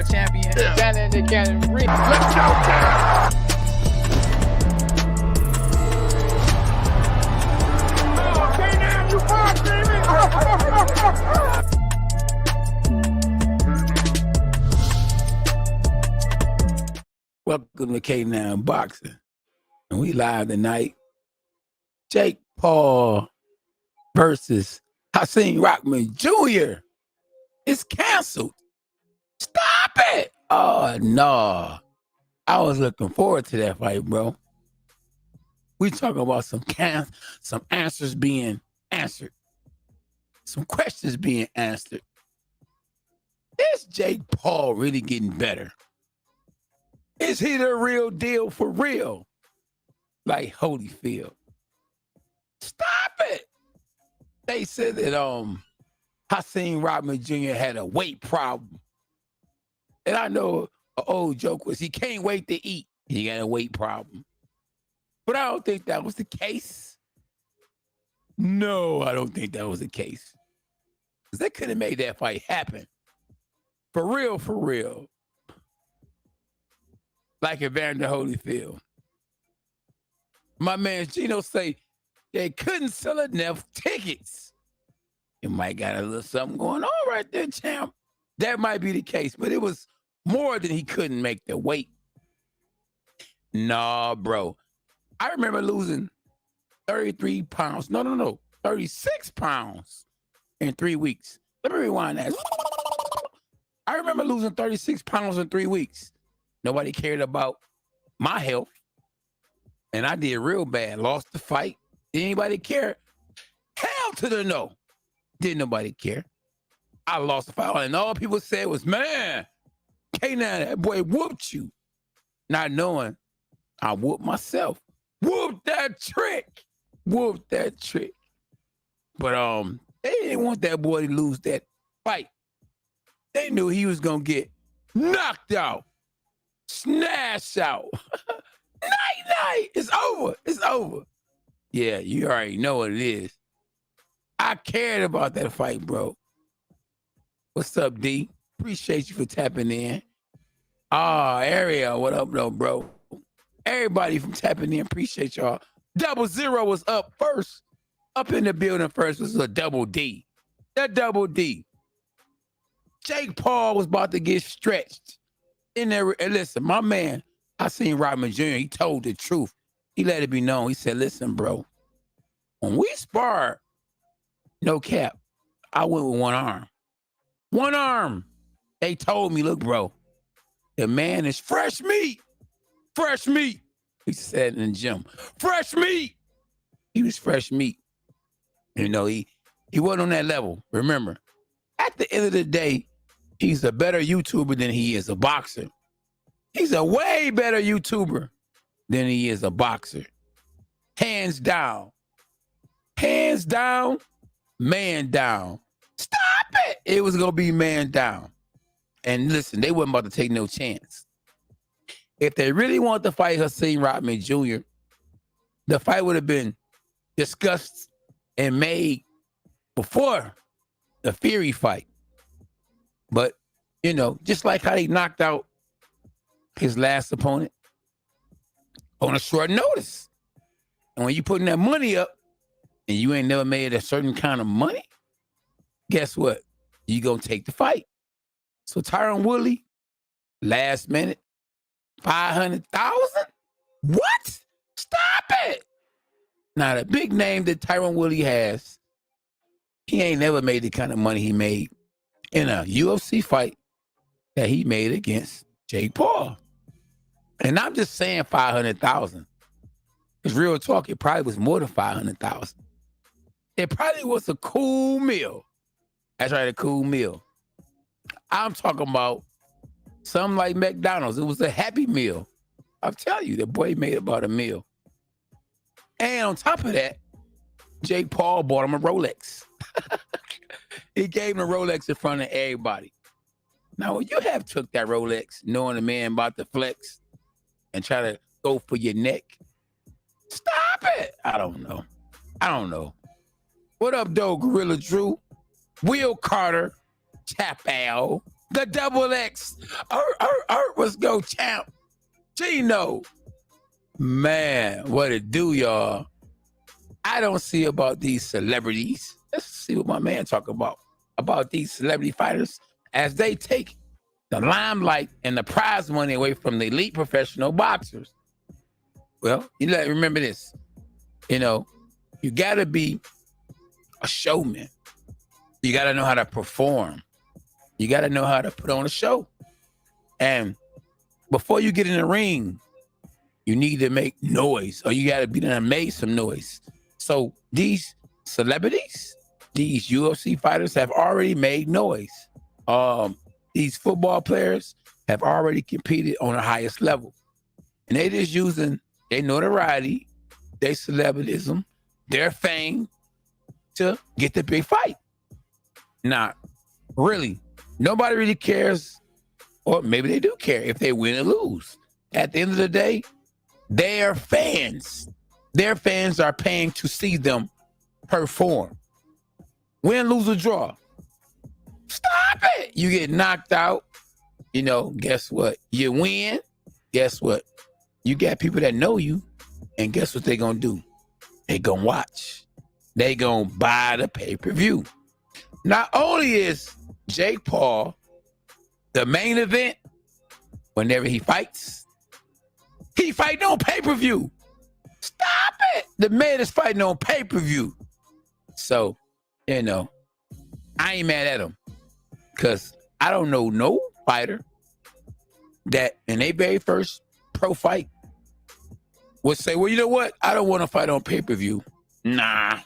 world champion. Yeah. Challenger can ring. Let's go, Jack. Okay, now you are, baby. Welcome to K9 Boxing. And we live tonight. Jake Paul versus Hasim Rahman Jr. It's canceled. Stop it. Oh, no. I was looking forward to that fight, bro. We talking about some answers being answered. Some questions being answered. Is Jake Paul really getting better? Is he the real deal for real? Like Holyfield. Stop it. They said that Hasim Rahman Jr. had a weight problem. And I know an old joke was he can't wait to eat. He got a weight problem. But I don't think that was the case. No, I don't think that was the case. Because they could have made that fight happen. For real, for real. Like Evander Holyfield. My man Gino say they couldn't sell enough tickets. You might got a little something going on right there, champ. That might be the case, but it was more than he couldn't make the weight. Nah, bro. I remember losing 33 pounds. No. 36 pounds in 3 weeks. Let me rewind that. I remember losing 36 pounds in 3 weeks. Nobody cared about my health. And I did real bad. Lost the fight. Did anybody care? Hell to the no. Didn't nobody care. I lost the fight. And all people said was, man, K9, that boy whooped you. Not knowing I whooped myself. Whooped that trick. Whooped that trick. But they didn't want that boy to lose that fight. They knew he was going to get knocked out. Snatched out. Night. It's over. It's over. Yeah, you already know what it is. I cared about that fight, bro. What's up, D? Appreciate you for tapping in. Ariel, what up, though, bro? Everybody from tapping in, appreciate y'all. 00 was up first. Up in the building first was a double D. That double D. Jake Paul was about to get stretched. In there, and listen, my man, Hasim Rahman Jr., he told the truth. He let it be known. He said, listen, bro, when we sparred, no cap, I went with one arm. One arm. They told me, look, bro, the man is fresh meat. Fresh meat. He said in the gym, fresh meat. He was fresh meat. You know, he wasn't on that level. Remember, at the end of the day, he's a better YouTuber than he is a boxer. He's a way better YouTuber than he is a boxer. Hands down. Hands down, man down. Stop it. It was going to be man down. And listen, they wasn't about to take no chance. If they really wanted to fight Hasim Rahman Jr., the fight would have been discussed and made before the Fury fight. But, you know, just like how he knocked out his last opponent on a short notice. And when you putting that money up and you ain't never made a certain kind of money, guess what? You gonna take the fight. So Tyron Woodley, last minute, 500,000? What? Stop it. Now, the big name that Tyron Woodley has, he ain't never made the kind of money he made in a UFC fight that he made against Jake Paul. And I'm just saying 500,000. Because real talk, it probably was more than 500,000. It probably was a cool meal. That's right, a cool meal. I'm talking about something like McDonald's. It was a Happy Meal. I'll tell you, the boy made about a meal. And on top of that, Jake Paul bought him a Rolex. He gave him a Rolex in front of everybody. Now, when you have took that Rolex, knowing the man about to flex and try to go for your neck, stop it. I don't know. What up, though, Gorilla Drew? Will Carter, Chapel, The double X. Let's go, champ. Gino. Man, what it do, y'all? I don't see about these celebrities. Let's see what my man talking about these celebrity fighters as they take the limelight and the prize money away from the elite professional boxers. Well, remember this. You got to be a showman. You got to know how to perform. You got to know how to put on a show. And before you get in the ring, you need to make noise, or you got to be there and make some noise. So these celebrities, these UFC fighters have already made noise. These football players have already competed on the highest level. And they just using their notoriety, their celebritism, their fame to get the big fight. Now, really, nobody really cares, or maybe they do care if they win or lose. At the end of the day, their fans are paying to see them perform. Win, lose, or draw. Stop it. You get knocked out. Guess what? You win. Guess what? You got people that know you, and guess what they're going to do? They going to watch. They going to buy the pay-per-view. Not only is Jake Paul the main event whenever he fights, he fighting on pay-per-view. Stop it. The man is fighting on pay-per-view. So, I ain't mad at him, because I don't know no fighter that in their very first pro fight would say, well, you know what? I don't want to fight on pay-per-view. Nah.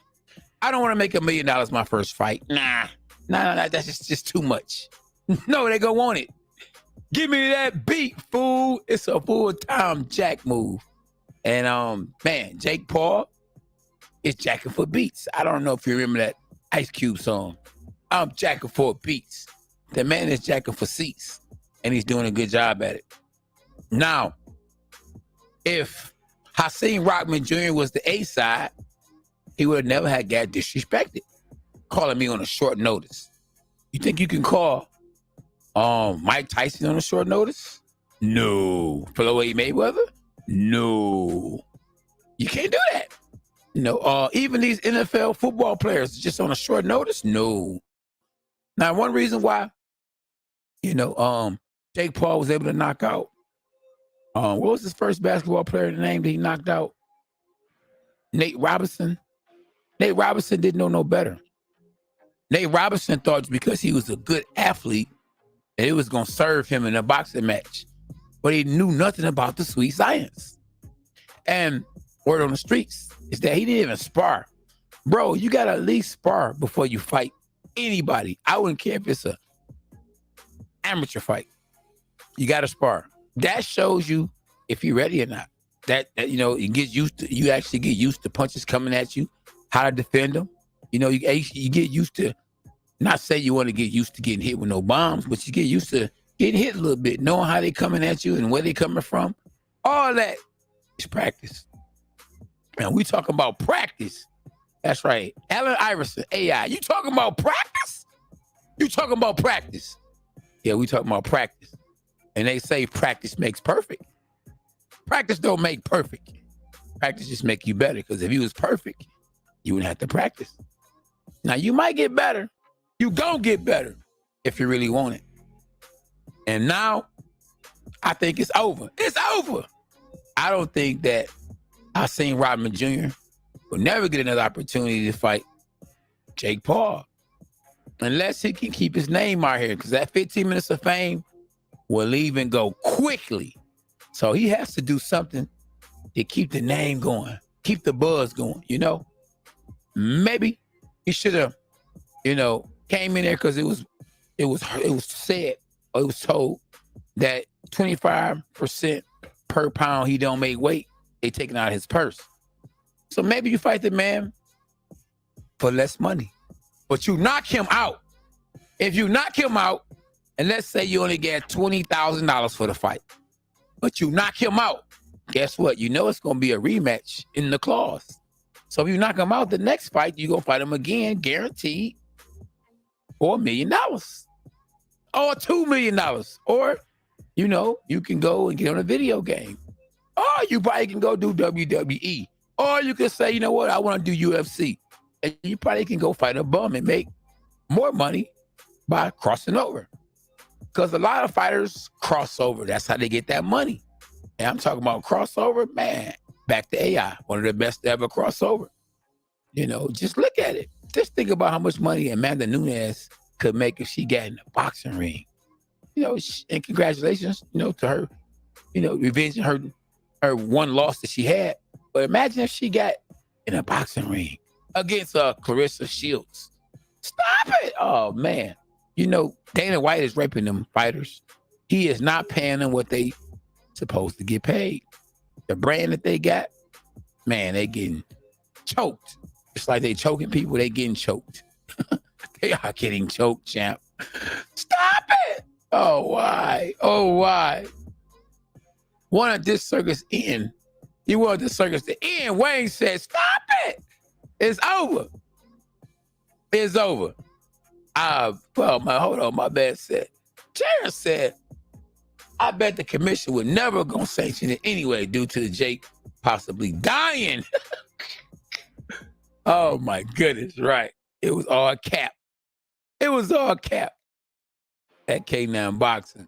I don't want to make $1 million my first fight. Nah, that's just too much. No, they gonna want it. Give me that beat, fool. It's a full-time Jack move. And man, Jake Paul is jacking for beats. I don't know if you remember that Ice Cube song. I'm jacking for beats. The man is jacking for seats, and he's doing a good job at it. Now, if Hasim Rahman Jr. was the A side, he would have never had got disrespected, calling me on a short notice. You think you can call Mike Tyson on a short notice? No. Floyd Mayweather? No. You can't do that. Even these NFL football players just on a short notice? No. Now, one reason why, Jake Paul was able to knock out, what was his first basketball player name that he knocked out? Nate Robinson. Nate Robinson didn't know no better. Nate Robinson thought because he was a good athlete that it was going to serve him in a boxing match. But he knew nothing about the sweet science. And word on the streets is that he didn't even spar. Bro, you got to at least spar before you fight anybody. I wouldn't care if it's a amateur fight. You got to spar. That shows you if you're ready or not. That you actually get used to punches coming at you, how to defend them. You get used to, not say you want to get used to getting hit with no bombs, but you get used to getting hit a little bit, knowing how they coming at you and where they coming from. All that is practice. And we talking about practice. That's right. Allen Iverson, AI. You talking about practice? You talking about practice? Yeah, we talking about practice. And they say practice makes perfect. Practice don't make perfect. Practice just make you better, because if you was perfect, you wouldn't have to practice. Now, you might get better. You gonna get better if you really want it. And now, I think it's over. It's over. I don't think that Hasim Rahman Jr. will never get another opportunity to fight Jake Paul unless he can keep his name out here, because that 15 minutes of fame will leave and go quickly. So he has to do something to keep the name going, keep the buzz going, Maybe he should have, came in there because it was said, or it was told that 25% per pound he don't make weight, they taking out his purse. So maybe you fight the man for less money, but you knock him out. If you knock him out, and let's say you only get $20,000 for the fight, but you knock him out, guess what? It's going to be a rematch in the clause. So if you knock him out, the next fight, you're going to fight him again, guaranteed, for $1 million. or $2 million. Or, you know, you can go and get on a video game. Or you probably can go do WWE. Or you can say, you know what, I want to do UFC. And you probably can go fight a bum and make more money by crossing over. Because a lot of fighters cross over. That's how they get that money. And I'm talking about crossover, man. Back to AI, one of the best to ever cross over. You know, just look at it. Just think about how much money Amanda Nunes could make if she got in a boxing ring. You know, and congratulations, you know, to her, you know, revenging her one loss that she had. But imagine if she got in a boxing ring against Clarissa Shields. Stop it. Oh, man. You know, Dana White is raping them fighters. He is not paying them what they supposed to get paid. The brand that they got, man, they getting choked. It's like they choking people, they getting choked. They are getting choked, champ. Stop it. Oh, why? Oh, why? Wanted this circus in. You wanted this circus to end. Wayne said, stop it. It's over. It's over. Hold on, my bad said. Jared said, I bet the commission would never gonna sanction it anyway due to Jake possibly dying. Oh my goodness, right. It was all cap. It was all cap. At K9 Boxing.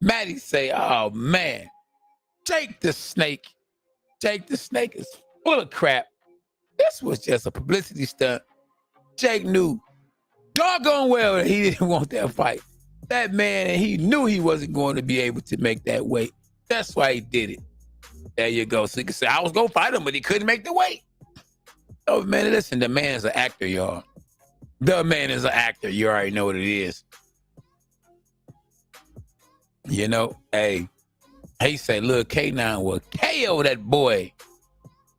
Maddie say, oh man, Jake the Snake is full of crap. This was just a publicity stunt. Jake knew doggone well that he didn't want that fight. That man, and he knew he wasn't going to be able to make that weight. That's why he did it. There you go. So he could say, I was going to fight him, but he couldn't make the weight. Oh, man, listen, the man is an actor, y'all. The man is an actor. You already know what it is. You know, hey, he say, Lil K9 will KO that boy.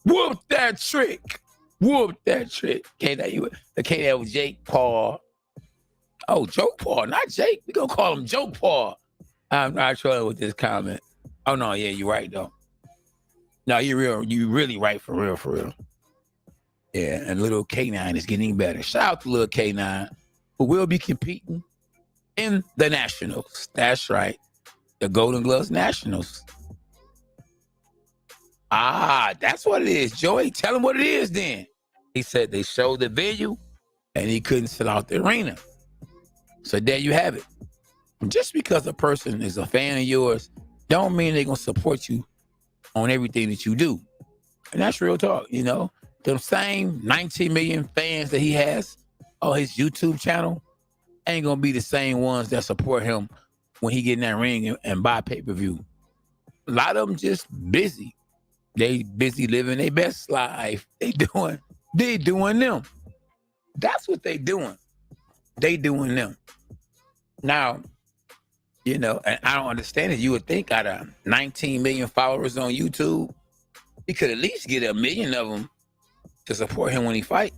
Whoop that trick. Whoop that trick. K9, the K9 was Jake Paul. Oh, Joke Paul, not Jake. We're going to call him Joke Paul. I'm not trolling with this comment. Oh, no, yeah, you're right, though. No, you're real. You really right, for real, for real. Yeah, and little K9 is getting better. Shout out to little K9, who will be competing in the Nationals. That's right. The Golden Gloves Nationals. Ah, that's what it is. Joey, tell him what it is then. He said they showed the venue and he couldn't sell out the arena. So there you have it. Just because a person is a fan of yours, don't mean they're going to support you on everything that you do. And that's real talk, you know. The same 19 million fans that he has on his YouTube channel ain't going to be the same ones that support him when he get in that ring and buy pay-per-view. A lot of them just busy. They busy living their best life. They doing them. That's what they doing. They doing them. Now, you know, and I don't understand it. You would think out of 19 million followers on YouTube, he could at least get 1 million of them to support him when he fight.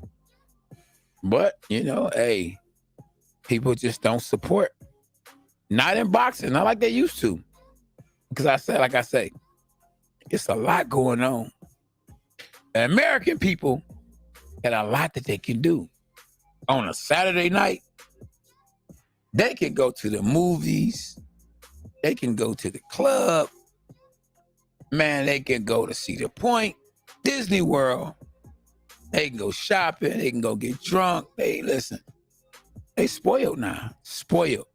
But, you know, hey, people just don't support. Not in boxing, not like they used to. Because like I say, it's a lot going on. And American people got a lot that they can do. On a Saturday night, they can go to the movies. They can go to the club. Man, they can go to Cedar Point, Disney World. They can go shopping. They can go get drunk. They spoiled now. Spoiled.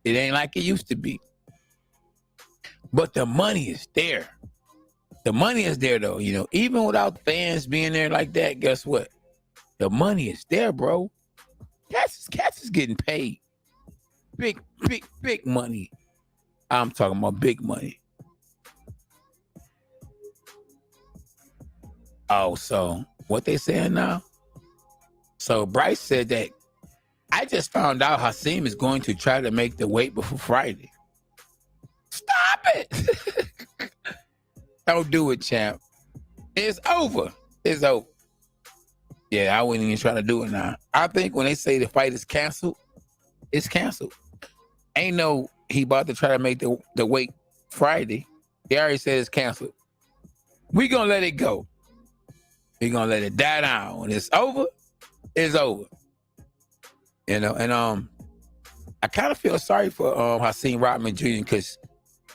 It ain't like it used to be. But the money is there. The money is there, though. You know, even without fans being there like that, guess what? The money is there, bro. Cats is getting paid. Big money. I'm talking about big money. Oh, so what they saying now? So Bryce said that I just found out Hasim is going to try to make the weight before Friday. Stop it. Don't do it, champ. It's over. It's over. Yeah, I wouldn't even try to do it now. I think when they say the fight is canceled, it's canceled. Ain't no he about to try to make the weight Friday. He already said it's canceled. We gonna let it go. We gonna let it die down. When it's over, it's over. You know, and I kind of feel sorry for Hasim Rahman Jr. because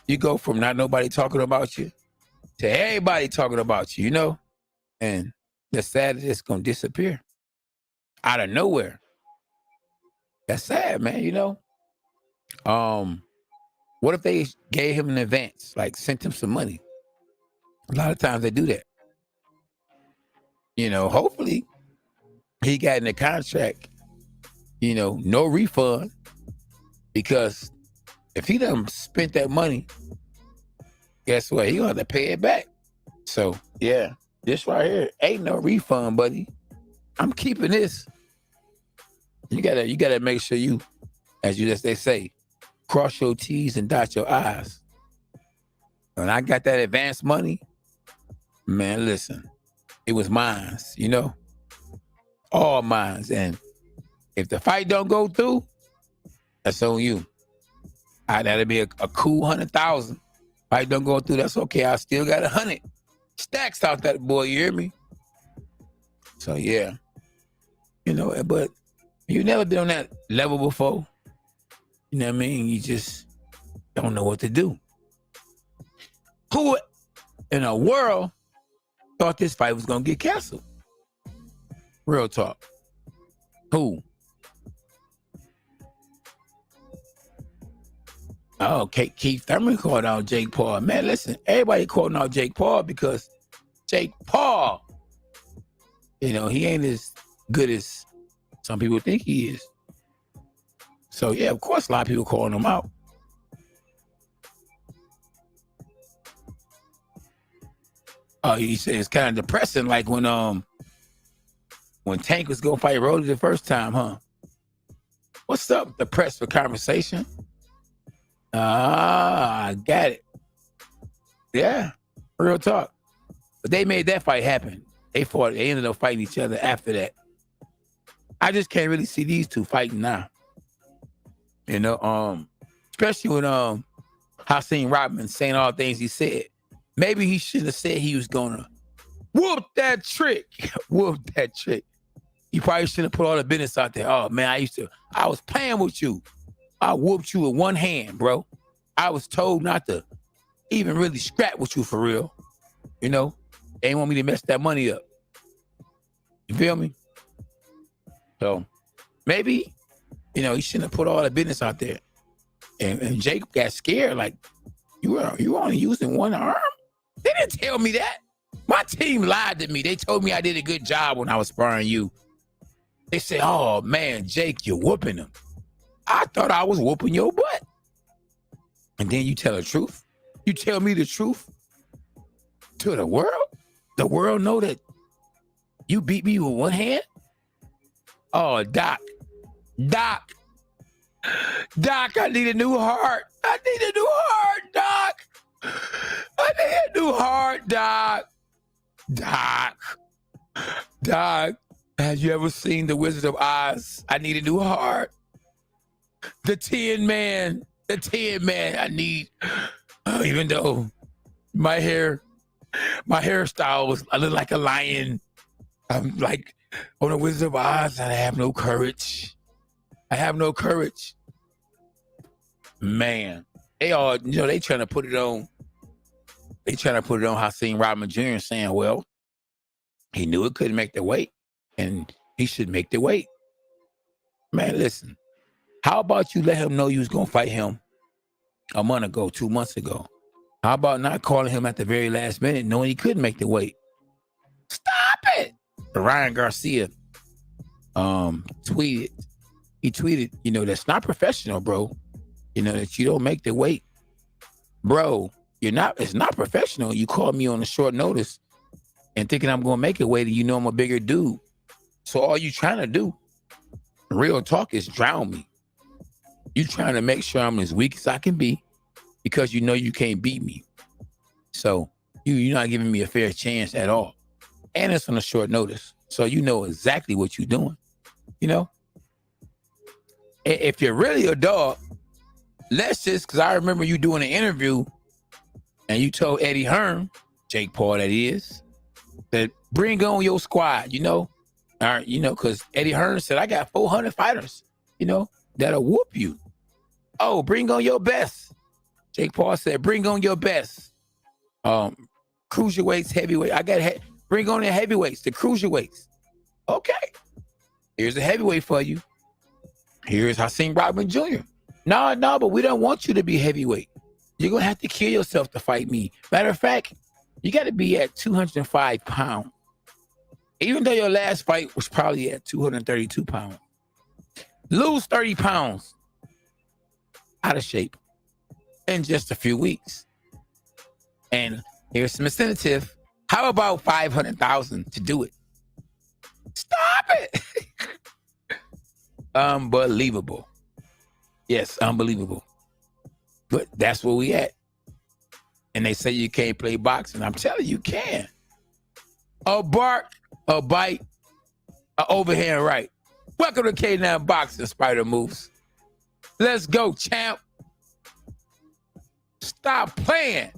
you go from not nobody talking about you to everybody talking about you, you know? And the sad is it's going to disappear out of nowhere. That's sad, man, you know? What if they gave him an advance, like sent him some money? A lot of times they do that. You know, hopefully he got in the contract, you know, no refund, because if he done spent that money, guess what? He gonna have to pay it back. So yeah, this right here ain't no refund, buddy. I'm keeping this. You gotta make sure you, as they say, cross your T's and dot your I's. When I got that advance money, man, listen, it was mine, you know, all mine. And if the fight don't go through, that's on you. That'll be a cool 100,000. Fight don't go through, that's okay. I still got 100 stacks out that boy. You hear me? So yeah, you know, but you never been on that level before. You know what I mean? You just don't know what to do. Who in the world thought this fight was gonna get canceled? Real talk. Who? Oh, Keith Thurman called out Jake Paul. Man, listen, everybody calling out Jake Paul because Jake Paul, you know, he ain't as good as some people think he is. So yeah, of course, a lot of people calling him out. He said it's kind of depressing, like when Tank was gonna fight Rody the first time, huh? What's up? Depressed for conversation? I got it. Yeah, real talk. But they made that fight happen. They ended up fighting each other after that. I just can't really see these two fighting now. You know, especially with Hasim Rahman saying all the things he said. Maybe he shouldn't have said he was gonna whoop that trick. Whoop that trick. He probably shouldn't have put all the business out there. Oh man, I was playing with you. I whooped you with one hand, bro. I was told not to even really scrap with you for real. You know, they didn't want me to mess that money up. You feel me? So maybe, you know, he shouldn't have put all the business out there. And Jake got scared, like, you were only using one arm? They didn't tell me that. My team lied to me. They told me I did a good job when I was sparring you. They said, oh man, Jake, you're whooping him. I thought I was whooping your butt. And then you tell the truth? You tell me the truth to the world? The world know that you beat me with one hand? Oh, Doc, I need a new heart. I need a new heart, Doc. I need a new heart, Doc. Doc, have you ever seen The Wizard of Oz? I need a new heart. The Tin Man, I need, even though my hairstyle was, I look like a lion. I'm like on The Wizard of Oz, and I have no courage. Man, they all, you know, they trying to put it on Hasim Rahman Jr. saying, well, he knew it couldn't make the weight and he should make the weight. Man, listen, how about you let him know you was going to fight him a month ago, 2 months ago? How about not calling him at the very last minute knowing he couldn't make the weight? Stop it. Ryan Garcia tweeted, you know, that's not professional, bro. You know, that you don't make the weight. Bro, it's not professional. You called me on a short notice and thinking I'm going to make a weight and you know I'm a bigger dude. So all you trying to do, real talk, is drown me. You trying to make sure I'm as weak as I can be because you know you can't beat me. So you're not giving me a fair chance at all. And it's on a short notice. So you know exactly what you're doing. You know? If you're really a dog, because I remember you doing an interview and you told Eddie Hearn, Jake Paul that is, that bring on your squad, you know? All right, you know, because Eddie Hearn said, I got 400 fighters, you know, that'll whoop you. Oh, bring on your best. Jake Paul said, bring on your best. Cruiserweights, heavyweight. Bring on the heavyweights, the cruiserweights. Okay. Here's a heavyweight for you. Here's Hasim Rahman Jr. No, but we don't want you to be heavyweight. You're going to have to kill yourself to fight me. Matter of fact, you got to be at 205 pounds. Even though your last fight was probably at 232 pounds. Lose 30 pounds out of shape in just a few weeks. And here's some incentive. How about 500,000 to do it? Stop it. Unbelievable. Yes, unbelievable. But that's where we at. And they say you can't play boxing. I'm telling you, you can. A bark, a bite, a overhand right. Welcome to K9 Boxing, Spider Moves. Let's go, champ. Stop playing.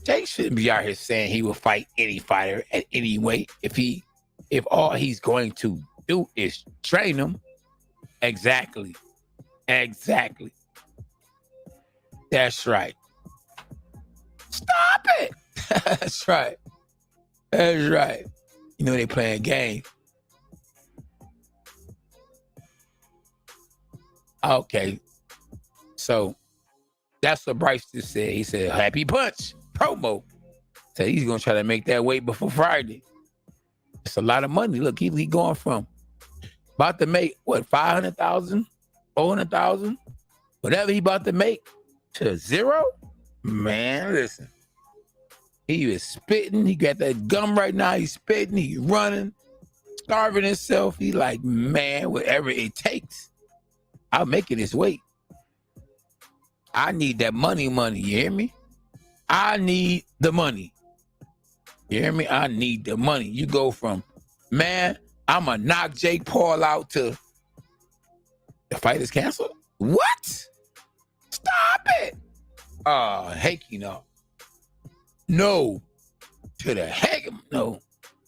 Jake shouldn't be out here saying he will fight any fighter at any weight if all he's going to do is train them. Exactly. That's right. Stop it. That's right. You know they playing games. Okay. So that's what Bryce just said. He said, happy punch. Promo. Said he's going to try to make that weight before Friday. It's a lot of money. Look, he going from about to make, what, 500,000, 400,000, whatever he about to make to zero? Man, listen. He is spitting. He got that gum right now. He's spitting. He's running, starving himself. He like, man, whatever it takes, I'll make it his weight. I need that money. You hear me? I need the money. You hear me? I need the money. You go from, man, I'm going to knock Jake Paul out to the fight is canceled? What? Stop it. Heck, you know. No. To the heck, no.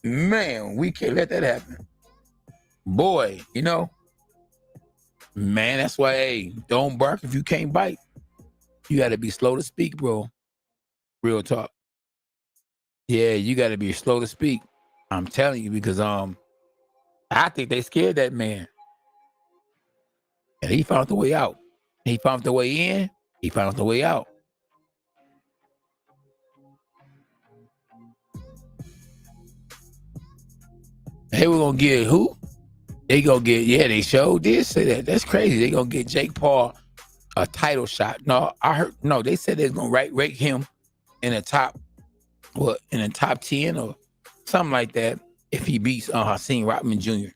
Man, we can't let that happen. Boy, you know. Man, that's why, hey, don't bark if you can't bite. You got to be slow to speak, bro. Real talk. Yeah, you got to be slow to speak. I'm telling you, because I think they scared that man. And he found the way out. He found the way in. He found the way out. Hey, we're going to get who? They going to get, yeah, they sure did say that. That's crazy. They going to get Jake Paul a title shot. No, I heard, no, they said they're going to rate him in the top, what, in the top 10 or something like that if he beats Hasim Rahman Jr.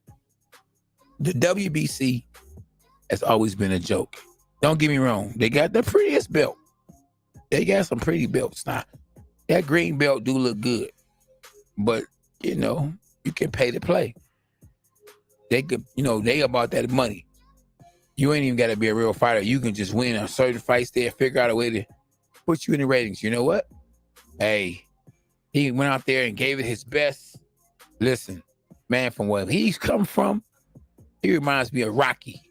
The WBC has always been a joke. Don't get me wrong. They got the prettiest belt. They got some pretty belts. Now, that green belt do look good. But, you know, you can pay to play. They could, you know, they about that money. You ain't even got to be a real fighter. You can just win a certain fights there, figure out a way to put you in the ratings. You know what? Hey, he went out there and gave it his best. Listen, man, from where he's come from, he reminds me of Rocky.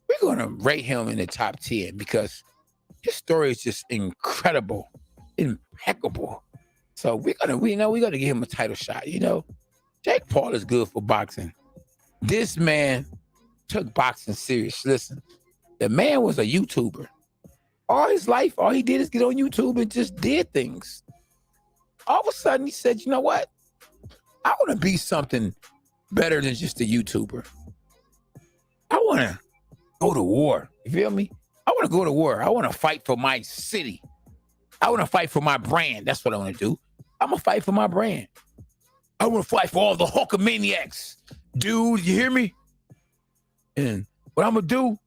We're going to rate him in the top 10 because his story is just incredible, impeccable. So we're going to give him a title shot. You know, Jake Paul is good for boxing. This man took boxing serious. Listen, the man was a YouTuber. All his life, all he did is get on YouTube and just did things. All of a sudden, he said, you know what? I want to be something better than just a YouTuber. I want to go to war. You feel me? I want to go to war. I want to fight for my city. I want to fight for my brand. That's what I want to do. I'm going to fight for my brand. I want to fight for all the Hulkamaniacs. Dude, you hear me? And what I'm going to do,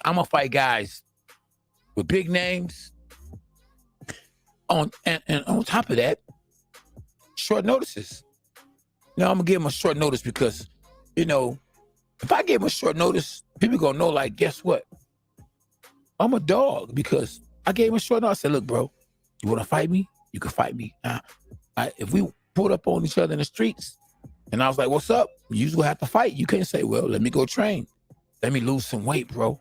I'm going to fight guys with big names. And on top of that, short notices. Now, I'm going to give them a short notice because, you know, if I give them a short notice, people going to know, like, guess what? I'm a dog because I gave him a short notice. I said, look, bro, you want to fight me? You can fight me. If we pulled up on each other in the streets and I was like, what's up? You will have to fight. You can't say, well, let me go train. Let me lose some weight, bro.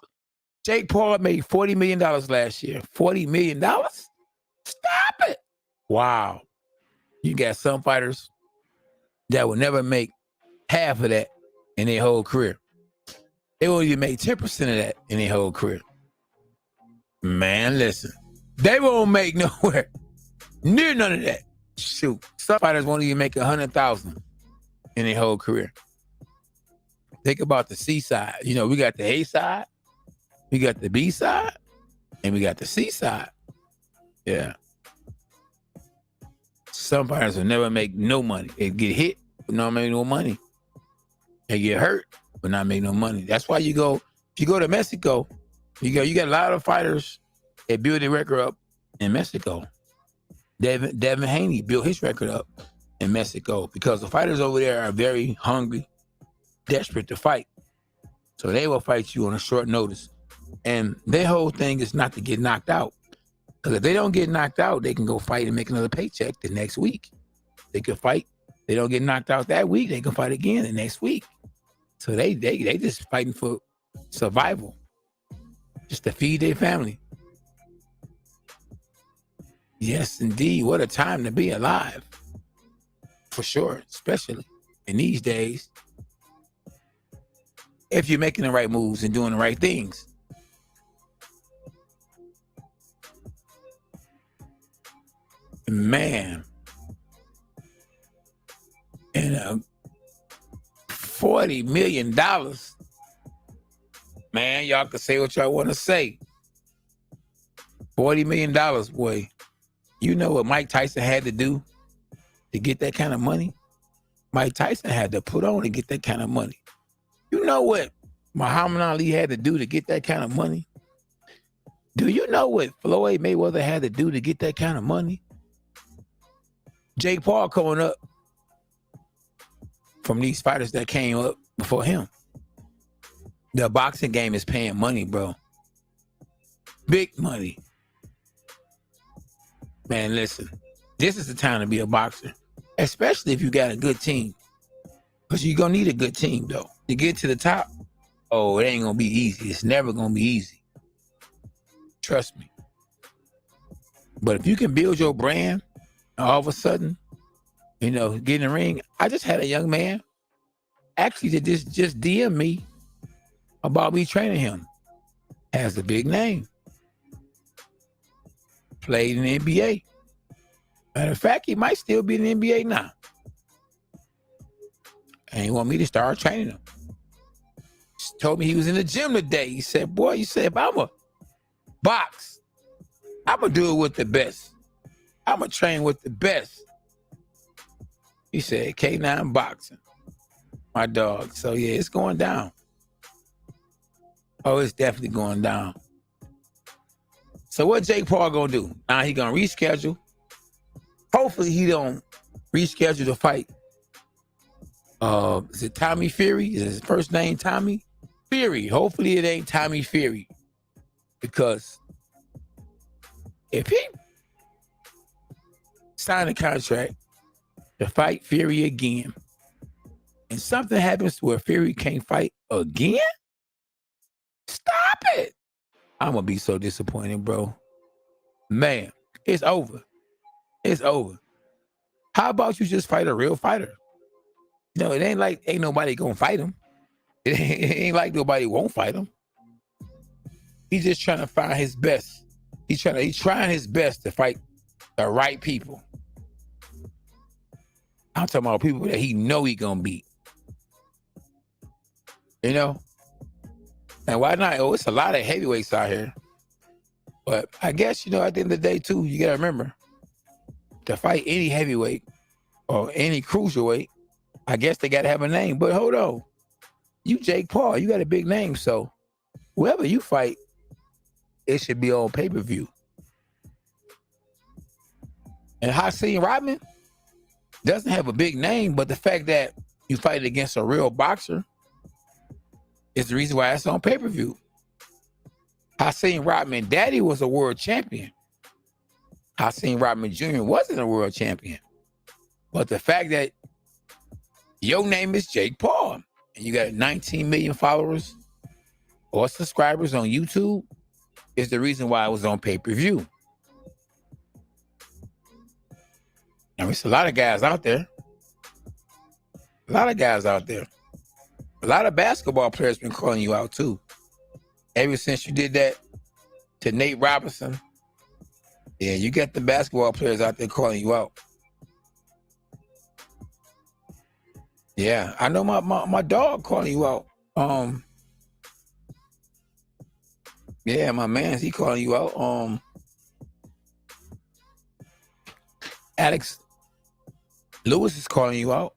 Jake Paul made $40 million last year. $40 million? Stop it. Wow. You got some fighters that will never make half of that in their whole career. They won't even make 10% of that in their whole career. Man, listen. They won't make nowhere near none of that. Shoot. Some fighters won't even make 100,000 in their whole career. Think about the C side. You know, we got the A side, we got the B side, and we got the C side. Yeah. Some fighters will never make no money. They get hit, but not make no money. They get hurt, but not make no money. That's why if you go to Mexico, you got a lot of fighters that build their record up in Mexico. Devin Haney built his record up in Mexico because the fighters over there are very hungry, desperate to fight. So they will fight you on a short notice. And their whole thing is not to get knocked out. Because if they don't get knocked out, they can go fight and make another paycheck the next week. They could fight. They don't get knocked out that week, they can fight again the next week. So they just fighting for survival. Just to feed their family. Yes, indeed. What a time to be alive. For sure, especially in these days. If you're making the right moves and doing the right things. Man. And $40 million. Man, y'all can say what y'all want to say. $40 million, boy. You know what Mike Tyson had to do to get that kind of money? Mike Tyson had to put on to get that kind of money. You know what Muhammad Ali had to do to get that kind of money? Do you know what Floyd Mayweather had to do to get that kind of money? Jake Paul coming up from these fighters that came up before him. The boxing game is paying money, bro. Big money. Man, listen, this is the time to be a boxer, especially if you got a good team. Because you're going to need a good team, though. To get to the top, oh, it ain't going to be easy. It's never going to be easy. Trust me. But if you can build your brand, all of a sudden, you know, get in the ring. I just had a young man actually that just DM me about me training him. Has a big name. Played in the NBA. Matter of fact, he might still be in the NBA now. And he want me to start training him. Just told me he was in the gym today. He said, boy, you said, if I'm a box, I'm going to do it with the best. I'm going to train with the best. He said, K9 boxing. My dog. So, yeah, it's going down. Oh, it's definitely going down. So what Jake Paul gonna do? Now he gonna reschedule. Hopefully he don't reschedule the fight. Is it Tommy Fury? Is his first name Tommy? Fury. Hopefully it ain't Tommy Fury. Because if he sign a contract to fight Fury again, and something happens to where Fury can't fight again, stop it. I'm going to be so disappointed, bro. Man, it's over. It's over. How about you just fight a real fighter? You know, it ain't like ain't nobody going to fight him. It ain't like nobody won't fight him. He's just trying to find his best. He's trying his best to fight the right people. I'm talking about people that he know he going to beat. You know? And why not? Oh, it's a lot of heavyweights out here. But I guess, you know, at the end of the day, too, you got to remember, to fight any heavyweight or any cruiserweight, I guess they got to have a name. But hold on. You Jake Paul, you got a big name. So whoever you fight, it should be on pay-per-view. And Hasim Rahman doesn't have a big name, but the fact that you fight against a real boxer is the reason why it's on pay-per-view. Hasim Rahman daddy was a world champion. Hasim Rahman Jr. wasn't a world champion. But the fact that your name is Jake Paul and you got 19 million followers or subscribers on YouTube is the reason why I was on pay-per-view. And there's a lot of guys out there. A lot of guys out there. A lot of basketball players been calling you out too. Ever since you did that to Nate Robinson, yeah, you got the basketball players out there calling you out. Yeah, I know my dog calling you out. Yeah, my man's he calling you out. Alex Lewis is calling you out.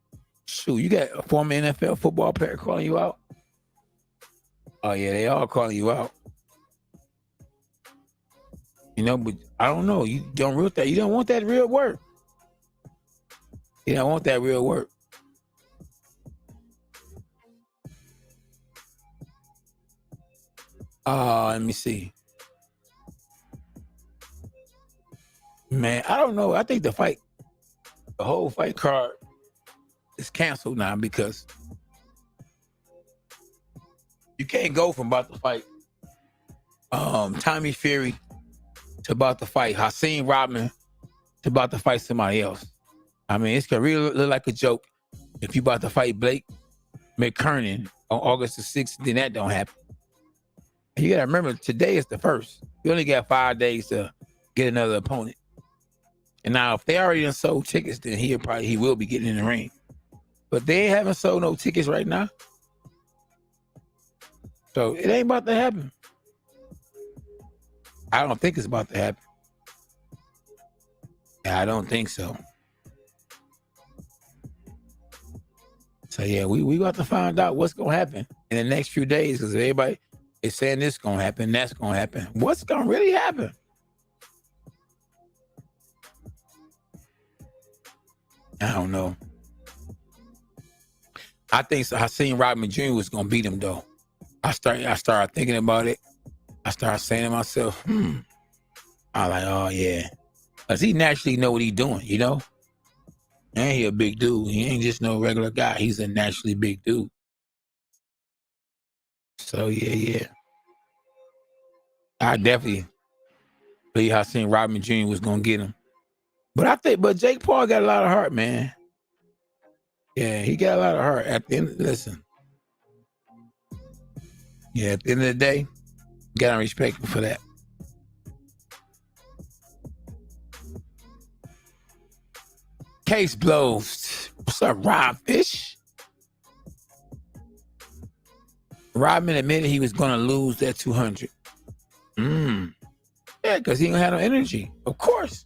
Shoot, you got a former NFL football player calling you out. Oh yeah, they all calling you out. You know, but I don't know. You don't want that real work. You don't want that real work. Let me see. Man, I don't know. I think the whole fight card is canceled now because you can't go from about to fight Tommy Fury to about to fight Hasim Rahman to about to fight somebody else. I mean, it's gonna really look like a joke if you about to fight Blake McKernan on August the 6th, then that don't happen. And you gotta remember, today is the 1st. You only got 5 days to get another opponent. And now, if they already done sold tickets, then he will be getting in the ring. But they haven't sold no tickets right now, so it ain't about to happen. I don't think it's about to happen. I don't think so. So yeah, we got to find out what's gonna happen in the next few days because everybody is saying this gonna happen, that's gonna happen. What's gonna really happen? I don't know. I think Hasim Rahman Jr. was gonna beat him though. I started thinking about it. I started saying to myself, I'm like, oh yeah. Cause he naturally know what he's doing, you know? And he a big dude. He ain't just no regular guy. He's a naturally big dude. So yeah. I definitely believe Hasim Rahman Jr. was gonna get him. But Jake Paul got a lot of heart, man. Yeah, he got a lot of heart. At the end, listen. Yeah, at the end of the day, gotta respect him for that. Case blows. What's up, Rob Fish? Rodman admitted he was gonna lose that 200. Yeah, because he don't have no energy. Of course.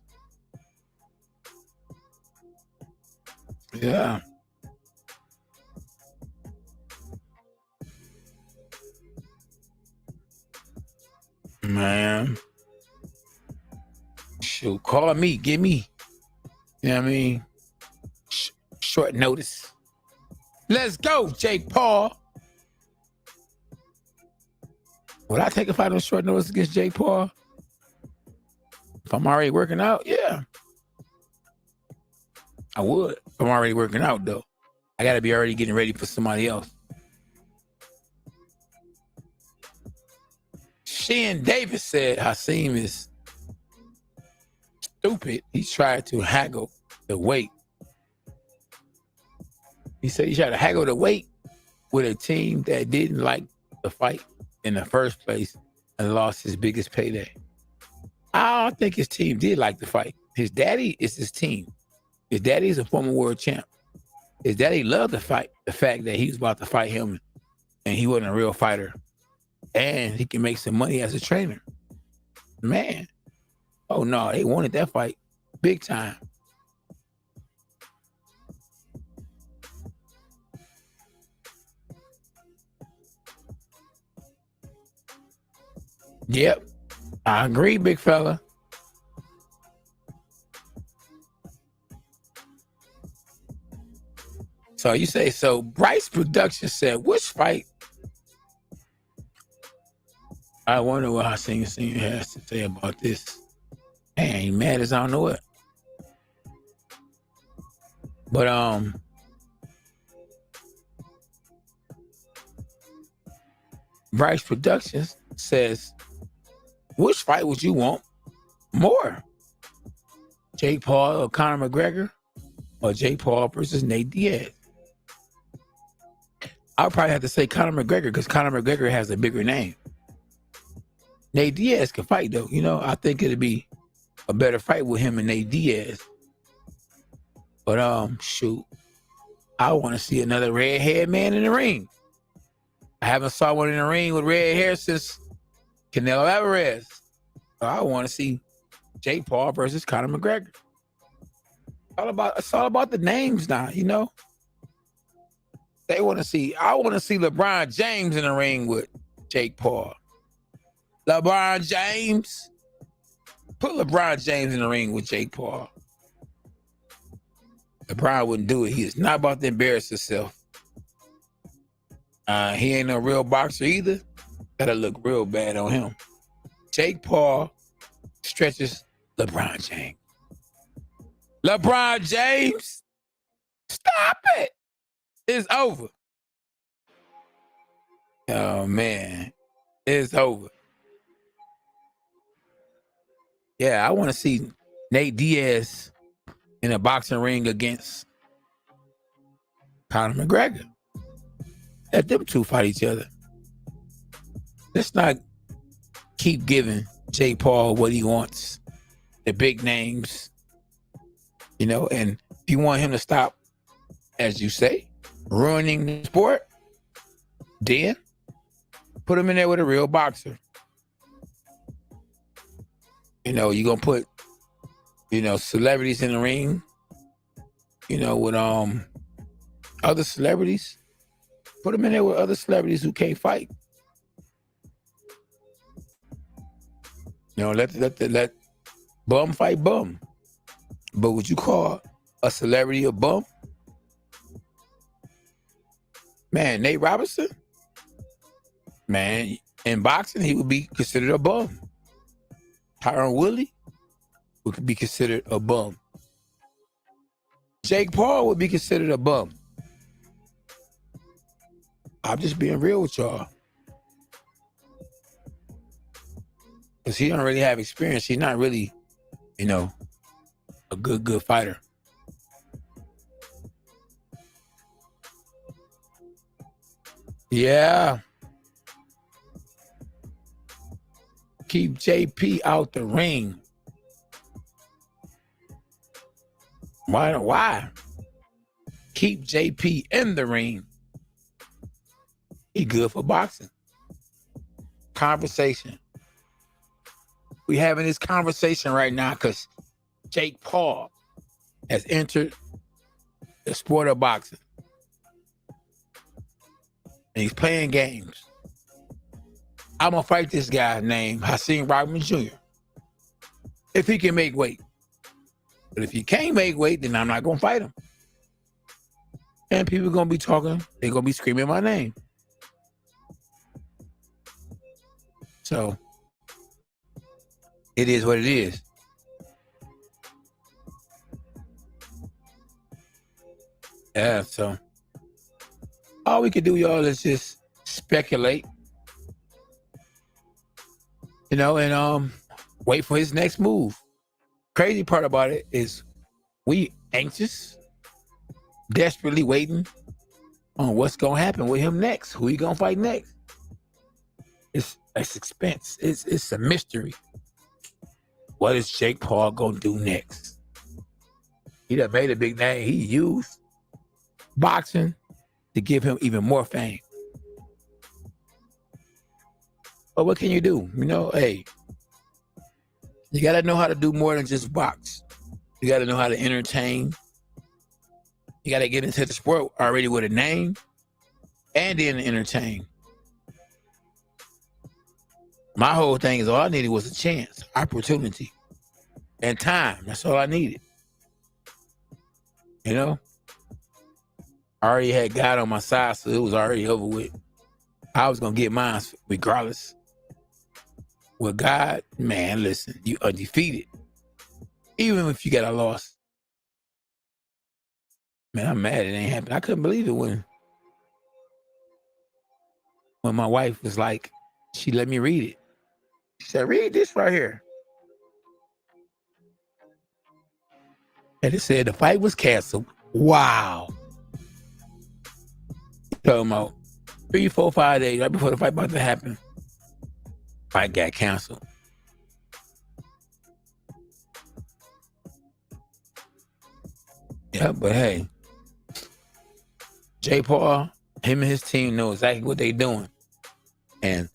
Yeah. Man. Shoot, call me, give me. You know what I mean? Short notice. Let's go, Jake Paul. Would I take a fight on short notice against Jake Paul? If I'm already working out, yeah. I would. If I'm already working out, though. I got to be already getting ready for somebody else. Sheehan Davis said Hasim is stupid. He tried to haggle the weight. He said he tried to haggle the weight with a team that didn't like the fight in the first place and lost his biggest payday. I don't think his team did like the fight. His daddy is his team. His daddy is a former world champ. His daddy loved the fight, the fact that he was about to fight him and he wasn't a real fighter. And he can make some money as a trainer. Man. Oh no, they wanted that fight big time. Yep. I agree, big fella. So you say, so Bryce Production said, which fight? I wonder what Hasim Sr. has to say about this. Man, he mad as I don't know what. But Bryce Productions says, which fight would you want more? Jake Paul or Conor McGregor, or Jake Paul versus Nate Diaz? I'll probably have to say Conor McGregor because Conor McGregor has a bigger name. Nate Diaz can fight though. You know, I think it'd be a better fight with him and Nate Diaz. But shoot, I want to see another red-haired man in the ring. I haven't saw one in the ring with red hair since Canelo Alvarez. So I want to see Jake Paul versus Conor McGregor. It's all about the names now, you know. I want to see LeBron James in the ring with Jake Paul. LeBron James. Put LeBron James in the ring with Jake Paul. LeBron wouldn't do it. He is not about to embarrass himself. He ain't no real boxer either. That'll look real bad on him. Jake Paul stretches LeBron James. LeBron James, stop it. It's over. Oh, man. It's over. Yeah, I want to see Nate Diaz in a boxing ring against Conor McGregor. Let them two fight each other. Let's not keep giving Jake Paul what he wants, the big names, you know, and if you want him to stop, as you say, ruining the sport, then put him in there with a real boxer. You know, you're going to put, you know, celebrities in the ring, you know, with other celebrities. Put them in there with other celebrities who can't fight. You know, let bum fight bum. But would you call a celebrity a bum? Man, Nate Robinson? Man, in boxing, he would be considered a bum. Tyron Woodley would be considered a bum. Jake Paul would be considered a bum. I'm just being real with y'all. Because he don't really have experience. He's not really, you know, a good fighter. Yeah. Keep JP out the ring. Why? Keep JP in the ring. He good for boxing. Conversation. We having this conversation right now because Jake Paul has entered the sport of boxing. And he's playing games. I'm going to fight this guy named Hasim Rahman Jr. if he can make weight. But if he can't make weight, then I'm not going to fight him. And people are going to be talking. They're going to be screaming my name. So, it is what it is. Yeah, so all we can do, y'all, is just speculate. You know, and wait for his next move. Crazy part about it is we anxious, desperately waiting on what's gonna happen with him next. Who he gonna fight next? It's expense. It's a mystery. What is Jake Paul gonna do next? He done made a big name. He used boxing to give him even more fame. But what can you do? You know, hey, you got to know how to do more than just box. You got to know how to entertain. You got to get into the sport already with a name and then entertain. My whole thing is all I needed was a chance, opportunity, and time. That's all I needed. You know? I already had God on my side, so it was already over with. I was going to get mine regardless. With God, man, listen, you undefeated. Even if you got a loss. Man, I'm mad it ain't happened. I couldn't believe it when when my wife was like, she let me read it. She said, read this right here. And it said the fight was canceled. Wow. Talking about 3, 4, 5 days right before the fight about to happen. Fight got canceled. Yeah, but hey, Jake Paul, him and his team know exactly what they doing. And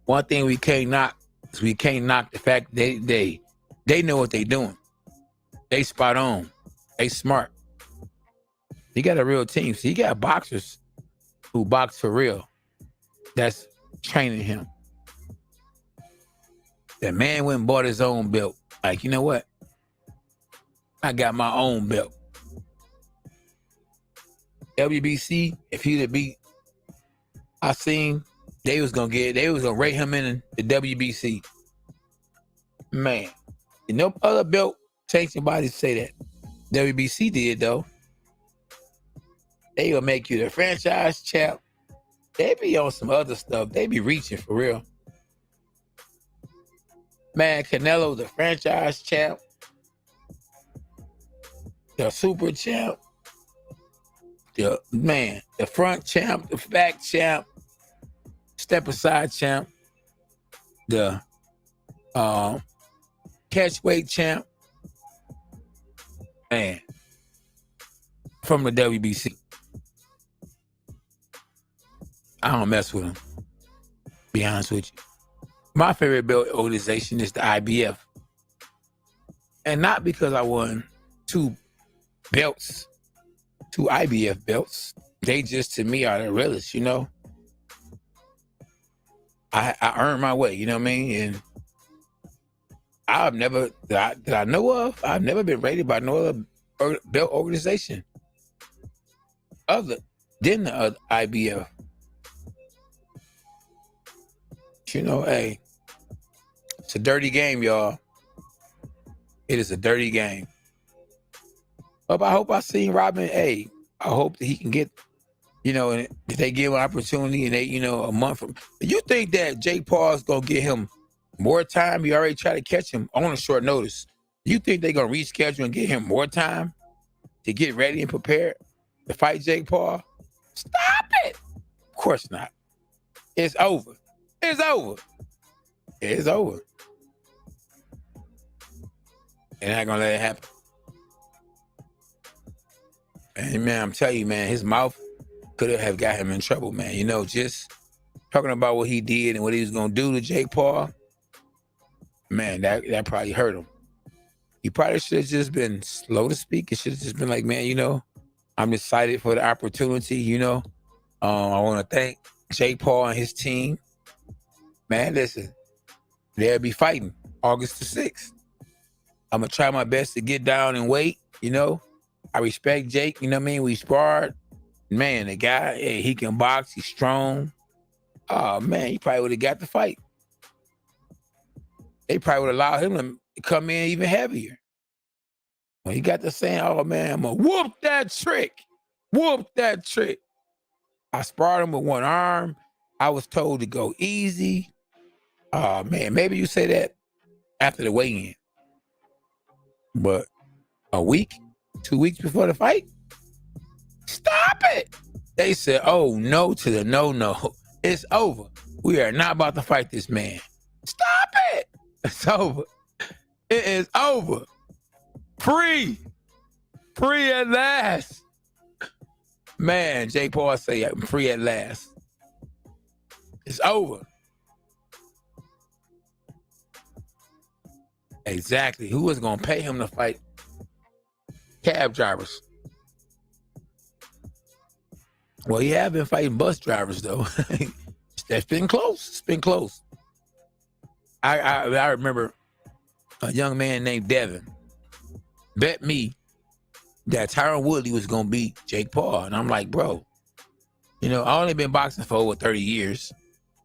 one thing we can't knock is we can't knock the fact they know what they doing. They spot on. They smart. He got a real team. So he got boxers who box for real. That's training him. That man went and bought his own belt. Like, you know what? I got my own belt. WBC, if he'd have beat Hasim, they was gonna rate him in the WBC. Man, no other belt takes anybody to say that. WBC did though. They will make you the franchise champ. They be on some other stuff. They be reaching for real. Man, Canelo, the franchise champ, the super champ, the front champ, the back champ, step aside champ, the catch weight champ, man, from the WBC. I don't mess with him, be honest with you. My favorite belt organization is the IBF. And not because I won 2 IBF belts. They just, to me, are the realest, you know? I earned my way, you know what I mean? And I've never, that I know of, I've never been rated by no other belt organization other than the IBF. You know, hey, it's a dirty game, y'all. It is a dirty game. But I hope I seen Robin. Hey, I hope that he can get, you know, and if they give him an opportunity and they, you know, a month from. You think that Jake Paul's gonna get him more time? He already tried to catch him on a short notice. You think they're gonna reschedule and get him more time to get ready and prepared to fight Jake Paul? Stop it! Of course not. It's over. It's over. It's over. They're not gonna let it happen. And man, I'm telling you, man, his mouth could have got him in trouble, man. You know, just talking about what he did and what he was gonna do to Jake Paul, man, that probably hurt him. He probably should have just been slow to speak. It should have just been like, man, you know, I'm excited for the opportunity, you know. I want to thank Jake Paul and his team. Man, listen, they'll be fighting August the 6th. I'm going to try my best to get down and wait, you know. I respect Jake, you know what I mean? We sparred. Man, the guy, hey, he can box. He's strong. Oh, man, he probably would have got the fight. They probably would have allowed him to come in even heavier. When he got to saying, oh, man, I'm going to whoop that trick. Whoop that trick. I sparred him with one arm. I was told to go easy. Oh, man, maybe you say that after the weigh-in. But a week, 2 weeks before the fight? Stop it. They said, oh, no to the no. It's over. We are not about to fight this man. Stop it. It's over. It is over. Free at last. Man, Jake Paul say I'm free at last. It's over. Exactly. Who was going to pay him to fight? Cab drivers. Well, he have been fighting bus drivers, though. That's been close. It's been close. I remember a young man named Devin bet me that Tyron Woodley was going to beat Jake Paul. And I'm like, bro, you know, I only been boxing for over 30 years.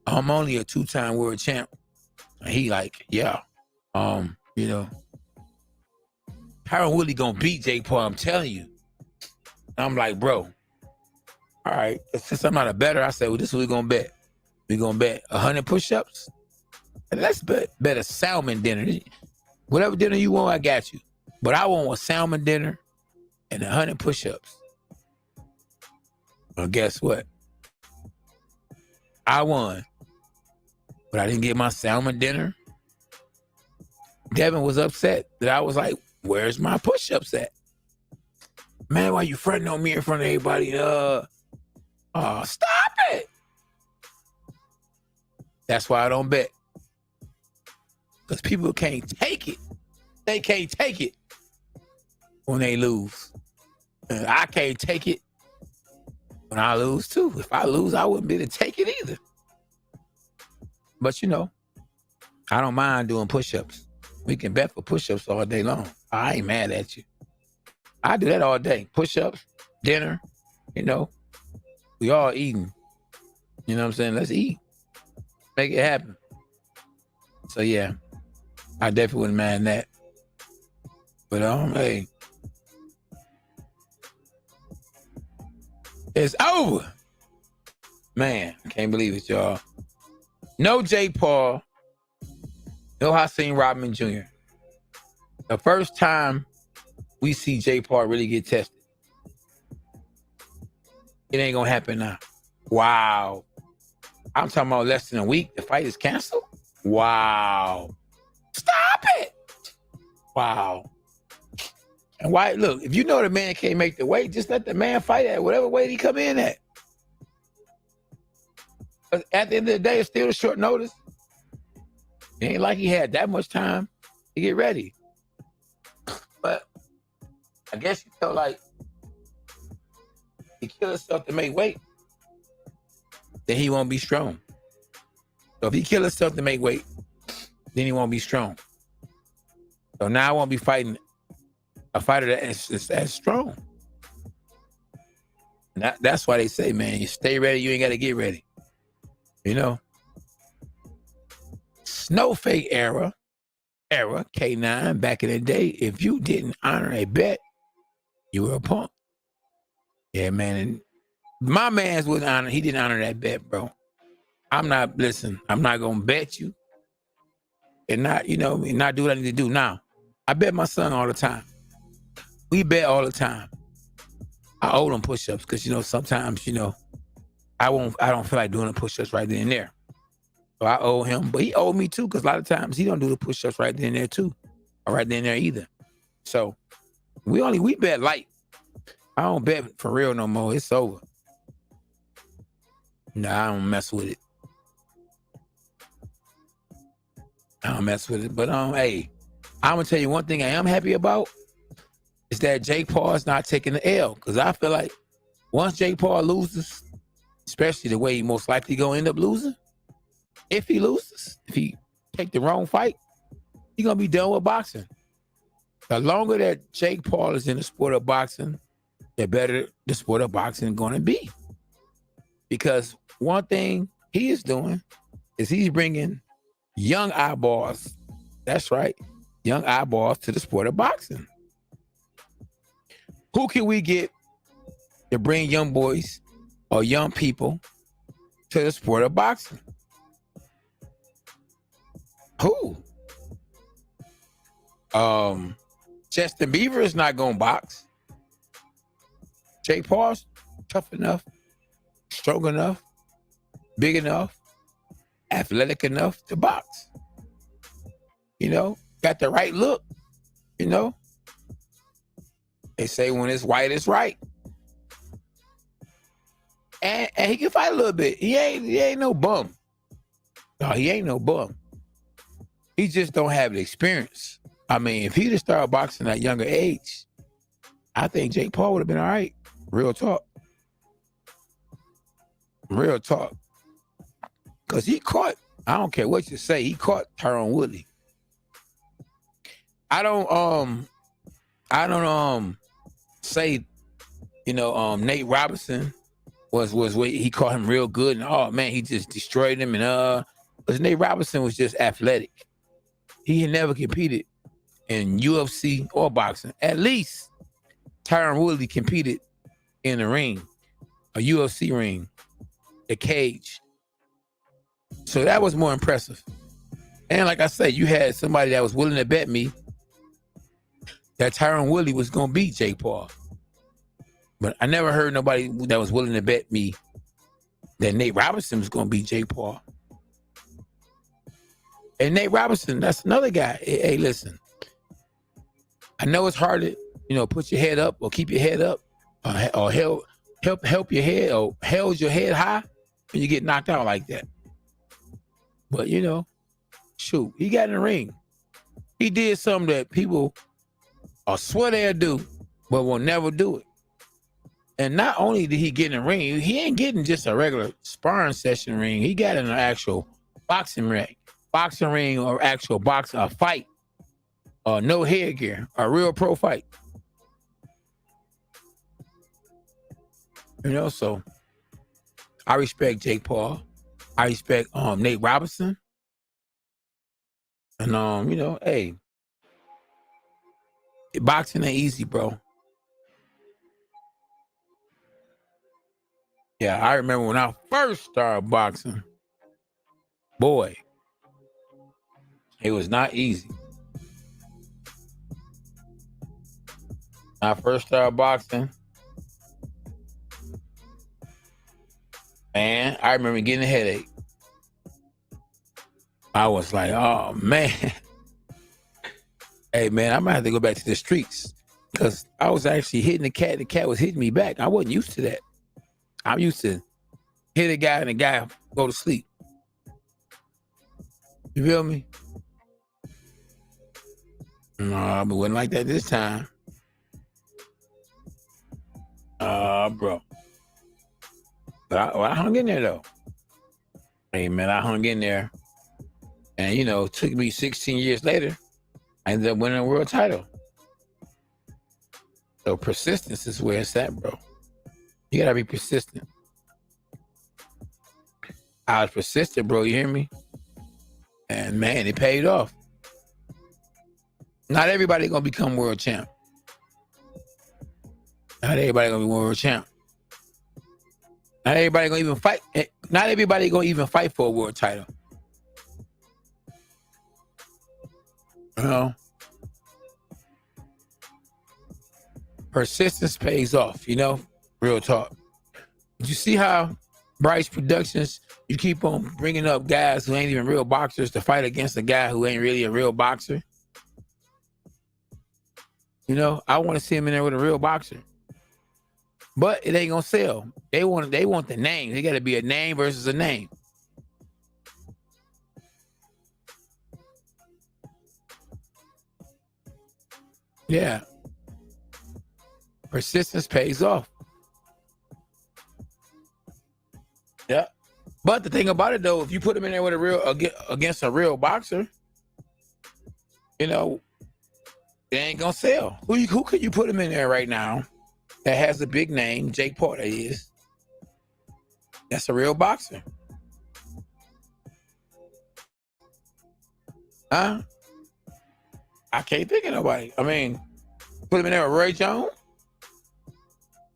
I'm only a 2-time world champ. And he like, yeah, you know, Tyron Woodley going to beat Jake Paul, I'm telling you. And I'm like, bro, all right, since I'm not a bettor, I said, well, this is what we're going to bet. We gonna bet 100 push-ups? And let's bet a salmon dinner. Whatever dinner you want, I got you. But I want a salmon dinner and 100 push-ups. Well, guess what? I won. But I didn't get my salmon dinner. Devin was upset that I was like, where's my push-ups at? Man, why you fronting on me in front of everybody? Stop it. That's why I don't bet. Because people can't take it. They can't take it when they lose. And I can't take it when I lose too. If I lose, I wouldn't be able to take it either. But you know, I don't mind doing push-ups. We can bet for push-ups all day long. I ain't mad at you. I do that all day. Push-ups, dinner, you know. We all eating. You know what I'm saying? Let's eat. Make it happen. So yeah, I definitely wouldn't mind that. But hey. It's over. Man, I can't believe it, y'all. No Jake Paul. No Hasim Rahman Jr. The first time we see Jake Paul really get tested. It ain't gonna happen now. Wow. I'm talking about less than a week. The fight is canceled? Wow. Stop it. Wow. And why? Look, if you know the man can't make the weight, just let the man fight at whatever weight he come in at. But at the end of the day, it's still a short notice. It ain't like he had that much time to get ready. But I guess you feel like he kill himself to make weight, then he won't be strong. So if he kill himself to make weight, then he won't be strong. So now I won't be fighting a fighter that is as strong. And that's why they say, man, you stay ready, you ain't got to get ready. You know? Snow fake era, K9, back in the day, if you didn't honor a bet, you were a punk. Yeah, man. And my man's wouldn't honor, he didn't honor that bet, bro. I'm not going to bet you and not, not do what I need to do. Now, I bet my son all the time. We bet all the time. I owe him push-ups because, sometimes, I don't feel like doing the push-ups right then and there. So I owe him, but he owed me too because a lot of times he don't do the push-ups right then and there too, or right then and there either. So we bet light. I don't bet for real no more. It's over. Nah, I don't mess with it. But hey, I'm gonna tell you one thing I am happy about is that Jake Paul is not taking the L. Because I feel like once Jake Paul loses, especially the way he most likely gonna end up losing, if he loses, if he take the wrong fight, he's gonna be done with boxing. The longer that Jake Paul is in the sport of boxing, the better the sport of boxing is gonna be. Because one thing he is doing is he's bringing young eyeballs. That's right, young eyeballs to the sport of boxing. Who can we get to bring young boys or young people to the sport of boxing? Who? Justin Bieber is not gonna box. Jake Paul's tough enough, strong enough, big enough, athletic enough to box. Got the right look. They say when it's white, it's right. And he can fight a little bit. He ain't no bum. No, he ain't no bum. He just don't have the experience. I mean, if he'd have started boxing at a younger age, I think Jake Paul would have been all right. Real talk. Because he caught, I don't care what you say, he caught Tyron Woodley. I don't say, Nate Robinson was he caught him real good and oh man, he just destroyed him because Nate Robinson was just athletic. He had never competed in UFC or boxing. At least Tyron Woodley competed in the ring, a UFC ring, a cage. So that was more impressive. And like I said, you had somebody that was willing to bet me that Tyron Woodley was going to beat Jake Paul. But I never heard nobody that was willing to bet me that Nate Robinson was going to beat Jake Paul. And Nate Robinson, that's another guy. Hey, listen. I know it's hard to, put your head up or keep your head up or help your head or hold your head high when you get knocked out like that. But, shoot, he got in the ring. He did something that people I swear they'll do, but will never do it. And not only did he get in the ring, he ain't getting just a regular sparring session ring. He got in an actual boxing ring or actual a fight, no headgear, a real pro fight. So I respect Jake Paul. I respect Nate Robinson. And hey, boxing ain't easy, bro. Yeah, I remember when I first started boxing, boy, it was not easy. When I first started boxing, man, I remember getting a headache. I was like, oh, man. Hey, man, I might have to go back to the streets because I was actually hitting the cat. The cat was hitting me back. I wasn't used to that. I'm used to hit a guy and the guy go to sleep. You feel me? No, but it wasn't like that this time. Bro. But I hung in there, though. Hey, man, I hung in there. And, it took me 16 years later, I ended up winning a world title. So persistence is where it's at, bro. You gotta be persistent. I was persistent, bro. You hear me? And, man, it paid off. Not everybody gonna become world champ. Not everybody gonna be world champ. Not everybody gonna even fight. Not everybody gonna even fight for a world title. Persistence pays off, real talk. Did you see how Bryce Productions, you keep on bringing up guys who ain't even real boxers to fight against a guy who ain't really a real boxer? I want to see him in there with a real boxer. But it ain't gonna sell. They want the name. They gotta be a name versus a name. Yeah. Persistence pays off. Yeah. But the thing about it though, if you put him in there with against a real boxer, it ain't gonna sell. Who could you put him in there right now that has a big name? Jake Paul, that is. That's a real boxer. Huh? I can't think of nobody. I mean, put him in there with Roy Jones.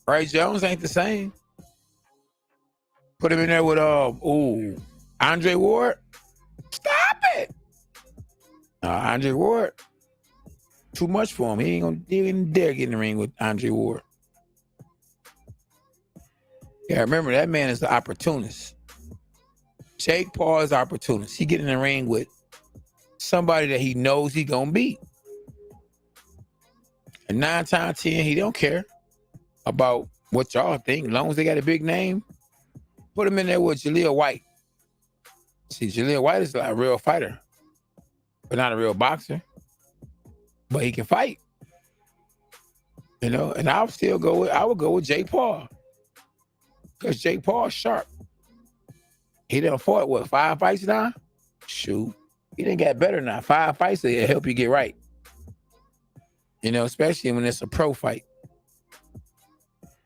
Roy Jones ain't the same. Put him in there with Andre Ward. Stop it. Andre Ward. Too much for him. He ain't even dare get in the ring with Andre Ward. Yeah, remember that man is the opportunist. Jake Paul is opportunist. He get in the ring with somebody that he knows he gonna beat. And 9 times 10, he don't care about what y'all think. As long as they got a big name, put him in there with Jaleel White. See, Jaleel White is a real fighter, but not a real boxer. But he can fight. And I would go with Jake Paul. Because Jake Paul's sharp. He done fought, 5 fights now? Shoot. He done got better now. 5 fights will help you get right. Especially when it's a pro fight.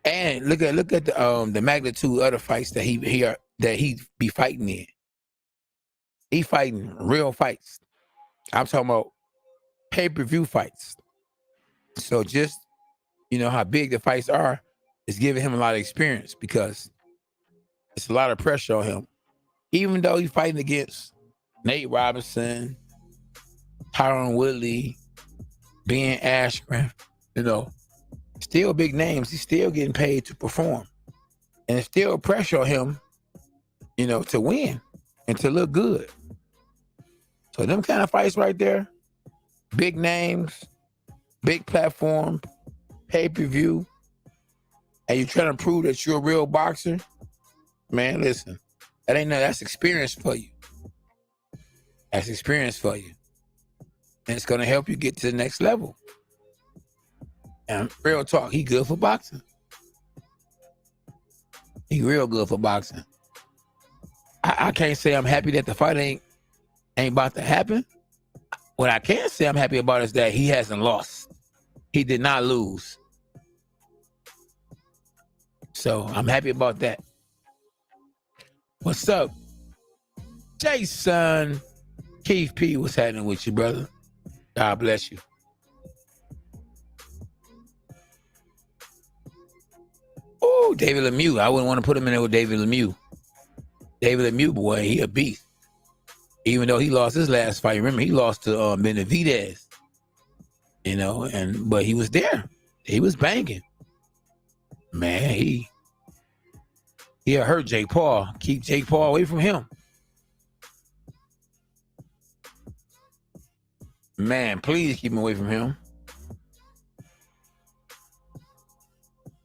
And look at the magnitude of the fights that he be fighting in. He fighting real fights. I'm talking about pay-per-view fights. So just how big the fights are is giving him a lot of experience because it's a lot of pressure on him. Even though he's fighting against Nate Robinson, Tyron Woodley, Ben Askren, still big names. He's still getting paid to perform. And it's still pressure on him, to win and to look good. So them kind of fights right there, big names, big platform, pay-per-view, and you're trying to prove that you're a real boxer, man, listen, that's experience for you. That's experience for you. And it's going to help you get to the next level. And real talk, he good for boxing. He real good for boxing. I can't say I'm happy that the fight ain't about to happen. What I can say I'm happy about is that he hasn't lost. He did not lose. So I'm happy about that. What's up? Jason Keith P, what's happening with you, brother? God bless you. Oh, David Lemieux. I wouldn't want to put him in there with David Lemieux. David Lemieux, boy, he a beast. Even though he lost his last fight. Remember, he lost to Benavidez. But he was there. He was banging. Man, he'll hurt Jake Paul. Keep Jake Paul away from him. Man, please keep him away from him.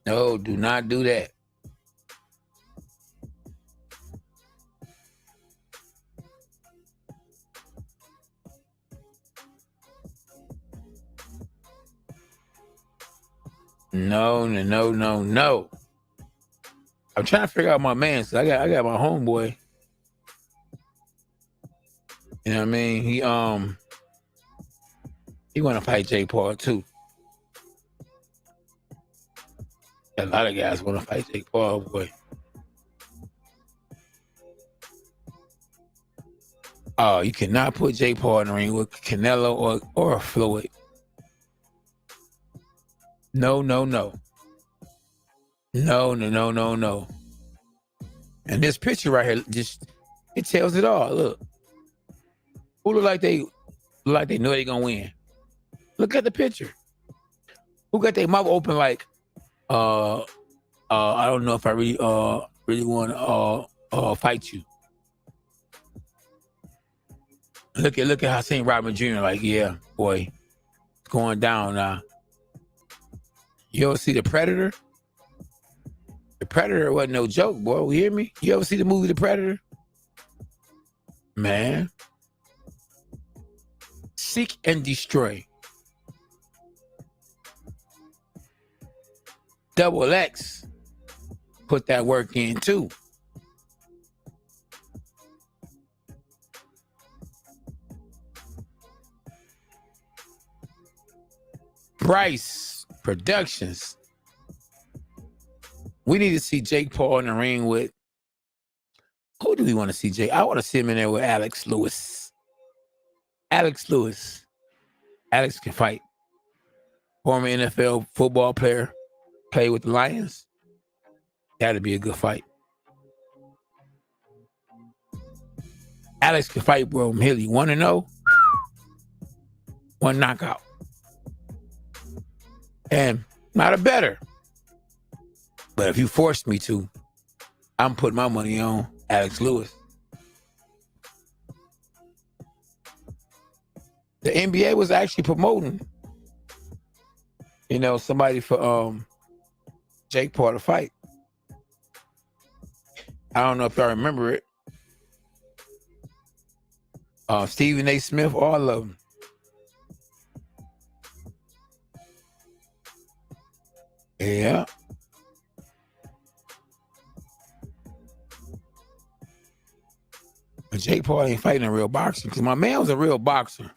No, do not do that. No. I'm trying to figure out my man. So I got my homeboy. You know what I mean? He want to fight Jake Paul too. A lot of guys want to fight Jake Paul, boy. Oh, you cannot put Jake Paul in the ring with Canelo or Floyd. No. No. And this picture right here, it tells it all. Look. Who look like they know they gonna win? Look at the picture. Who got their mouth open like, I don't know if I really want to fight you. Look at Hasim Rahman Jr. Like, yeah, boy, it's going down now. You ever see The Predator? The Predator wasn't no joke, boy. You hear me? You ever see the movie The Predator? Man. Seek and destroy. Double X put that work in too. Bryce Productions. We need to see Jake Paul in the ring with. Who do we want to see, Jake? I want to see him in there with Alex Lewis. Alex can fight. Former NFL football player. Play with the Lions. That'd be a good fight. Alex can fight Bro Hilly. 1-0. One knockout. And not a better. But if you forced me to, I'm putting my money on Alex Lewis. The NBA was actually promoting, somebody for Jake Paul to fight. I don't know if y'all remember it. Stephen A. Smith, all of them. Yeah. But Jake Paul ain't fighting a real boxer because my man was a real boxer.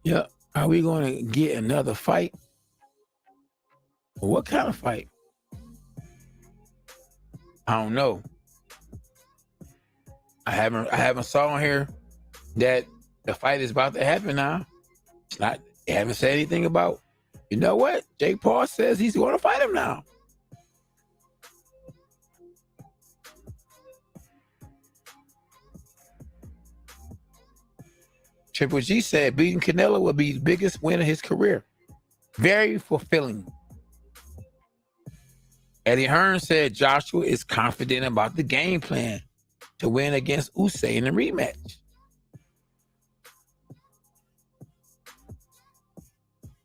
Yeah. Are we going to get another fight? What kind of fight? I don't know. I haven't saw on here that the fight is about to happen now. It's not. They haven't said anything about. You know what? Jake Paul says he's going to fight him now. Triple G said beating Canelo will be the biggest win of his career. Very fulfilling. Eddie Hearn said Joshua is confident about the game plan to win against Usyk in the rematch.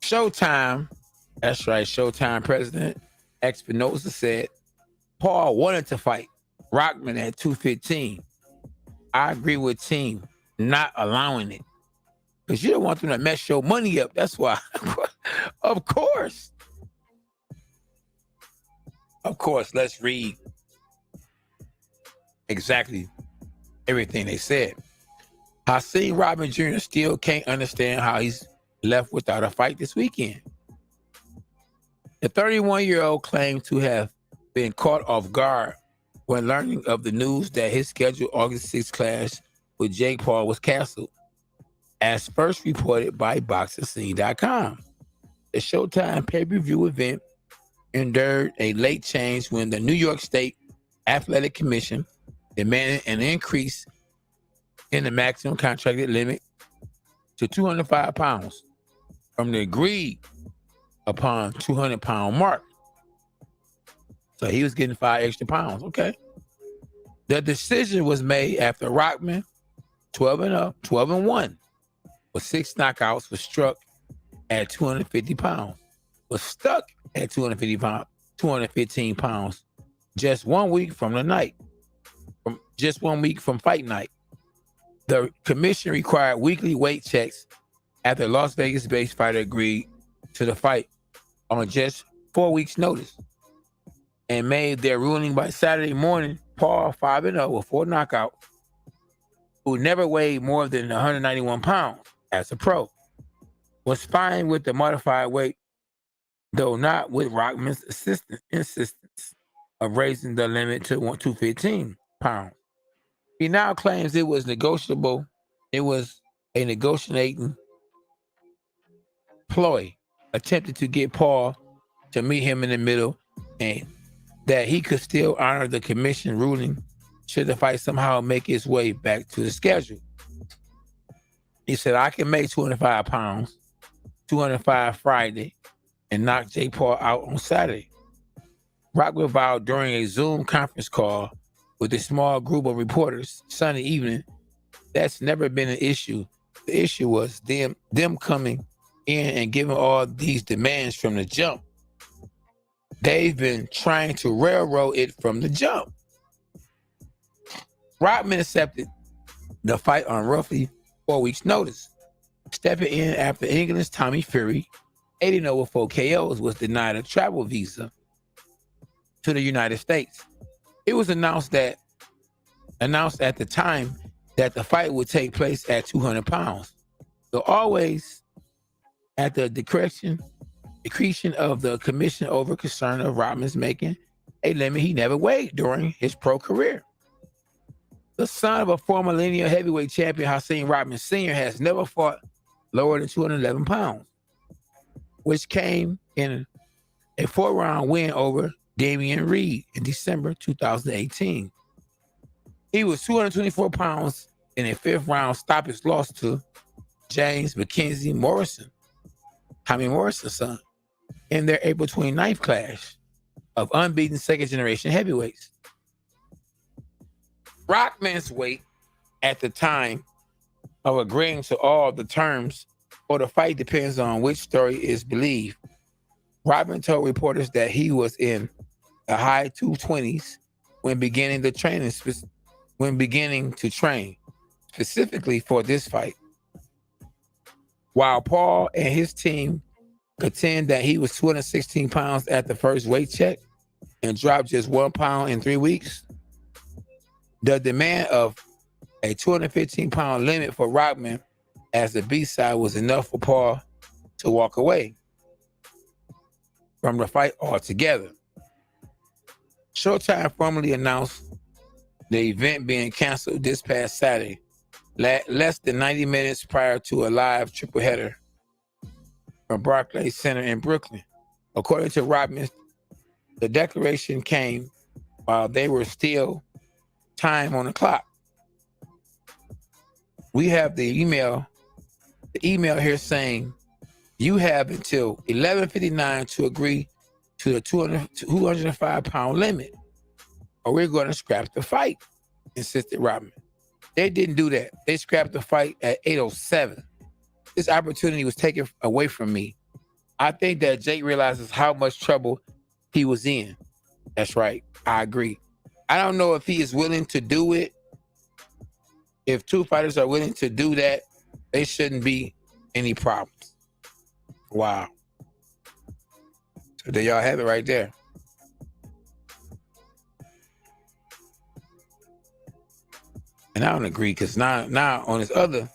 Showtime, that's right, Showtime president Espinosa said Paul wanted to fight Rockman at 215. I agree with team not allowing it. Because you don't want them to mess your money up. That's why. Of course. Of course, let's read exactly everything they said. Hasim Rahman Jr. still can't understand how he's left without a fight this weekend. The 31-year-old claimed to have been caught off guard when learning of the news that his scheduled August 6th clash with Jake Paul was canceled, as first reported by BoxingScene.com. The Showtime Pay-Per-View event endured a late change when the New York State Athletic Commission demanded an increase in the maximum contracted limit to 205 pounds from the agreed upon 200-pound mark. So he was getting 5 extra pounds. Okay. The decision was made after Rockman, 12-1, with 6 knockouts, was struck at 250 pounds, was stuck at 215 pounds, just 1 week from the night, just 1 week from fight night. The commission required weekly weight checks after Las Vegas-based fighter agreed to the fight on just 4 weeks' notice and made their ruling by Saturday morning. Paul, 5-0 with 4 knockouts, who never weighed more than 191 pounds as a pro, was fine with the modified weight, though not with Rockman's insistence of raising the limit to 215 pounds. He now claims it was negotiable. It was a negotiating ploy attempted to get Paul to meet him in the middle, and that he could still honor the commission ruling should the fight somehow make its way back to the schedule. He said, I can make 205 pounds, 205 Friday, and knock Jake Paul out on Saturday. Rockman vowed during a Zoom conference call with a small group of reporters Sunday evening, that's never been an issue. The issue was them coming in and giving all these demands from the jump. They've been trying to railroad it from the jump. Rockman accepted the fight on roughly 4 weeks' notice, stepping in after England's Tommy Fury, 8-0 with 4 KOs, was denied a travel visa to the United States. It was announced at the time that the fight would take place at 200 pounds. So always at the discretion of the commission over concern of Rockman's making a limit he never weighed during his pro career. The son of a former lineal heavyweight champion, Hasim Rahman Sr., has never fought lower than 211 pounds, which came in a 4-round win over Damian Reed in December 2018. He was 224 pounds in a 5th round stoppage loss to James Mackenzie Morrison, Tommy Morrison's son, in their April 29th clash of unbeaten second-generation heavyweights. Rockman's weight at the time of agreeing to all the terms for the fight depends on which story is believed. Rockman told reporters that he was in the high 220s when beginning to train specifically for this fight. While Paul and his team contend that he was 216 pounds at the first weight check and dropped just 1 pound in 3 weeks, the demand of a 215-pound limit for Rockman as the B-side was enough for Paul to walk away from the fight altogether. Showtime formally announced the event being canceled this past Saturday, less than 90 minutes prior to a live triple header from Barclays Center in Brooklyn. According to Rockman, the declaration came while they were still time on the clock. We have the email the email here saying you have until 11:59 to agree to the 205-pound limit, or we're going to scrap the fight, insisted Rodman. They didn't do that. They scrapped the fight at 8:07. This opportunity was taken away from me. I think that Jake realizes how much trouble he was in. That's right. I agree. I don't know if he is willing to do it. If two fighters are willing to do that, there shouldn't be any problems. Wow. So there y'all have it right there. And I don't agree because now on this other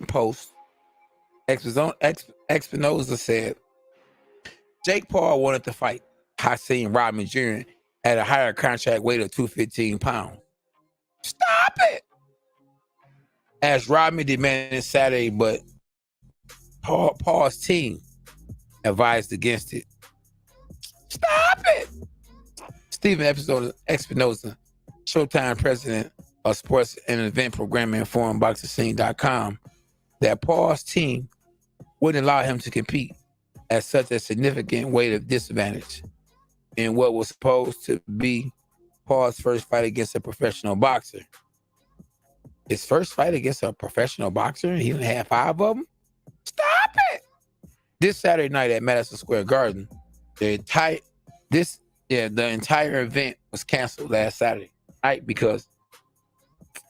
post, Espinoza said Jake Paul wanted to fight Hasim Rahman Jr. at a higher contract weight of 215 pounds. Stop it! As Rodman demanded Saturday, but Paul's team advised against it. Stop it! Stephen Espinoza, Showtime president of sports and event programming informed BoxingScene.com that Paul's team wouldn't allow him to compete at such a significant weight of disadvantage in what was supposed to be Paul's first fight against a professional boxer. His first fight against a professional boxer? He didn't have 5 of them? Stop it! This Saturday night at Madison Square Garden, the entire event was canceled last Saturday night because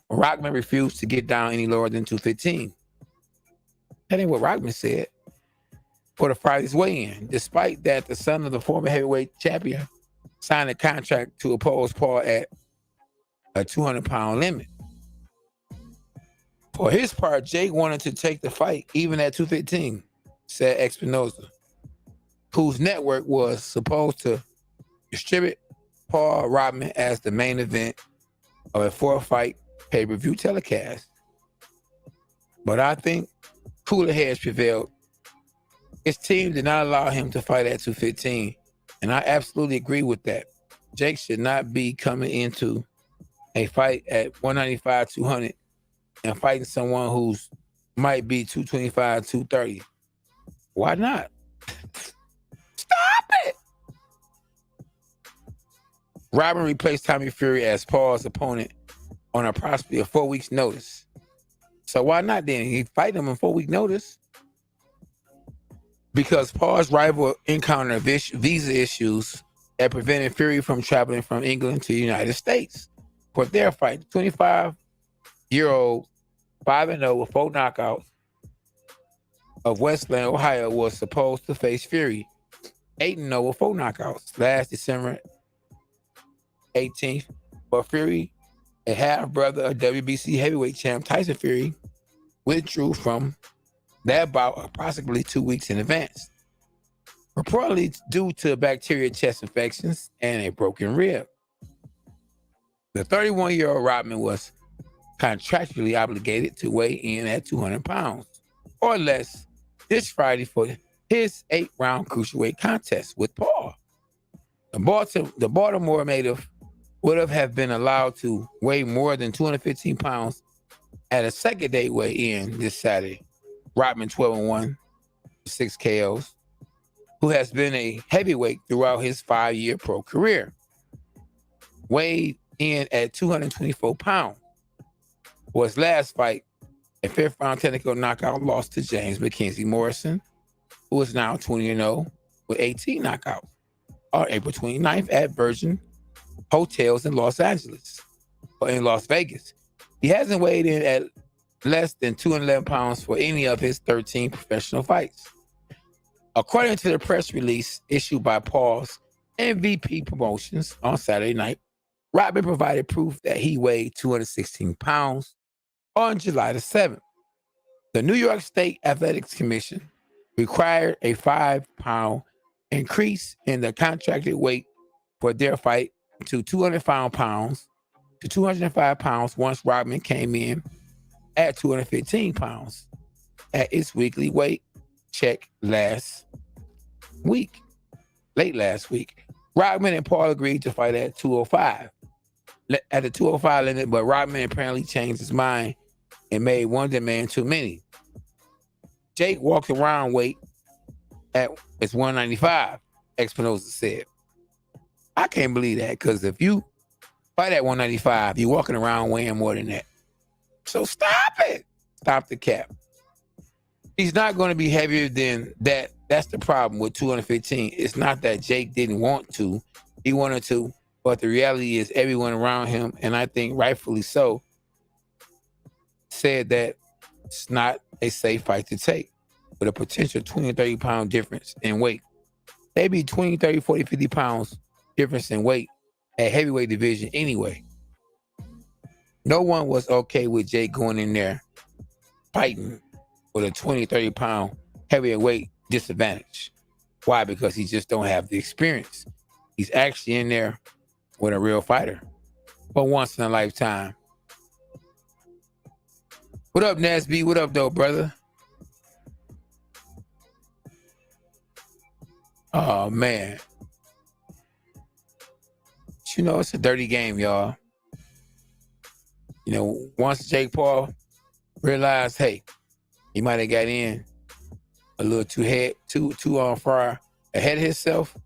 Rodman refused to get down any lower than 215. That ain't what Rodman said for the Friday's weigh-in. Despite that, the son of the former heavyweight champion signed a contract to oppose Paul at a 200-pound limit. For his part, Jake wanted to take the fight even at 215, said Espinoza, whose network was supposed to distribute Paul Rodman as the main event of a 4-fight pay-per-view telecast. But I think cooler heads prevailed. His team did not allow him to fight at 215, and I absolutely agree with that. Jake should not be coming into a fight at 195, 200 and fighting someone who's might be 225, 230. Why not? Stop it! Rodman replaced Tommy Fury as Paul's opponent on approximately a 4 weeks notice. So why not then? He fight him on 4 week notice. Because Paul's rival encountered visa issues that prevented Fury from traveling from England to the United States for their fight. 25-year-old 5-0 with 4 knockouts of Westland, Ohio, was supposed to face Fury 8-0 with 4 knockouts last December 18th. But Fury, a half-brother of WBC heavyweight champ Tyson Fury, withdrew from that bout approximately 2 weeks in advance, reportedly due to bacterial chest infections and a broken rib. The 31-year-old Rodman was contractually obligated to weigh in at 200 pounds or less this Friday for his 8-round cruiserweight contest with Paul. The Baltimore native would have been allowed to weigh more than 215 pounds at a second day weigh-in this Saturday. Rodman 12-1, 6 KOs, who has been a heavyweight throughout his 5-year pro career, weighed in at 224 pounds. For his last fight, a 5th-round technical knockout loss to James Mackenzie Morrison, who is now 20-0 with 18 knockouts, on April 29th at Virgin Hotels in Las Vegas. He hasn't weighed in at less than 211 pounds for any of his 13 professional fights. According to the press release issued by Paul's MVP Promotions on Saturday night, Rodman provided proof that he weighed 216 pounds on July the 7th. The New York State Athletics Commission required a 5-pound increase in the contracted weight for their fight to 205 pounds once Rodman came in at 215 pounds at its weekly weight check late last week. Rodman and Paul agreed to fight at 205. at the 205 limit, but Rodman apparently changed his mind and made one demand too many. Jake walks around weight at it's 195, Espinosa said. I can't believe that, because if you fight at 195, you're walking around weighing more than that. So stop it. Stop the cap. He's not going to be heavier than that. That's the problem with 215. It's not that Jake didn't want to. He wanted to, but the reality is everyone around him, and I think rightfully so, said that it's not a safe fight to take with a potential 20 or 30 pound difference in weight. Maybe 20, 30, 40, 50 pounds difference in weight at heavyweight division anyway. No one was okay with Jake going in there fighting with a 20, 30 pound heavyweight disadvantage. Why? Because he just don't have the experience. He's actually in there with a real fighter for once in a lifetime. What up, Nasby? What up, though, brother? Oh, man. But you know, it's a dirty game, y'all. You know, once Jake Paul realized, hey, he might have got in a little too far ahead of himself,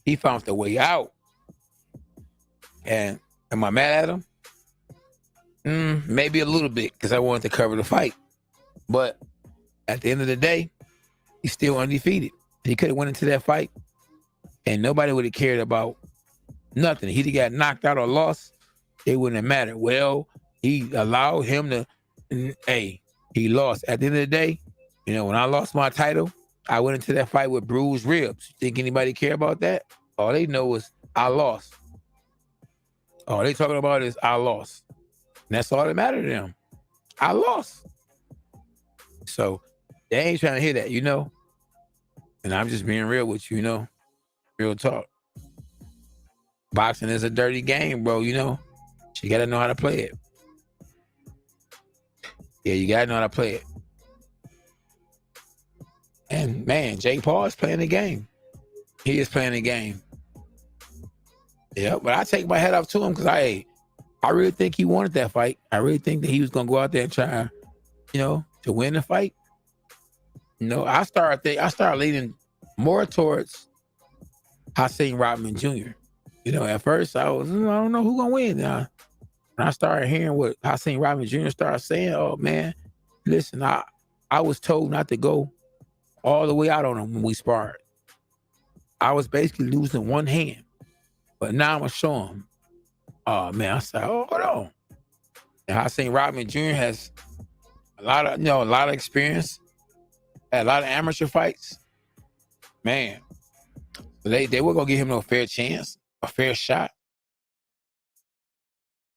he found the way out. And am I mad at him? Maybe a little bit, because I wanted to cover the fight. But at the end of the day, he's still undefeated. He could have went into that fight and nobody would have cared about nothing. He'd have got knocked out or lost. It wouldn't have mattered. Well, he allowed him to, he lost. At the end of the day, you know, when I lost my title, I went into that fight with bruised ribs. You think anybody care about that? All they know is I lost. All they talking about is I lost. And that's all that mattered to them. I lost. So they ain't trying to hear that, you know? And I'm just being real with you, you know? Real talk. Boxing is a dirty game, bro, you know? You got to know how to play it. Yeah, you got to know how to play it. And, man, Jake Paul is playing the game. He is playing the game. Yeah, but I take my head off to him because I really think he wanted that fight. I really think that he was going to go out there and try, you know, to win the fight. You know, I started leaning more towards Hasim Rahman Jr. You know, at first I don't know who's going to win. Now, when I started hearing what Hasim Rahman Jr. started saying, oh, man, listen, I was told not to go all the way out on him when we sparred. I was basically losing one hand. But now I'm going to show him. Oh, man, I said, hold on. And Hasim Rahman Jr. has a lot of experience, had a lot of amateur fights. Man, they were going to give him no fair chance, a fair shot.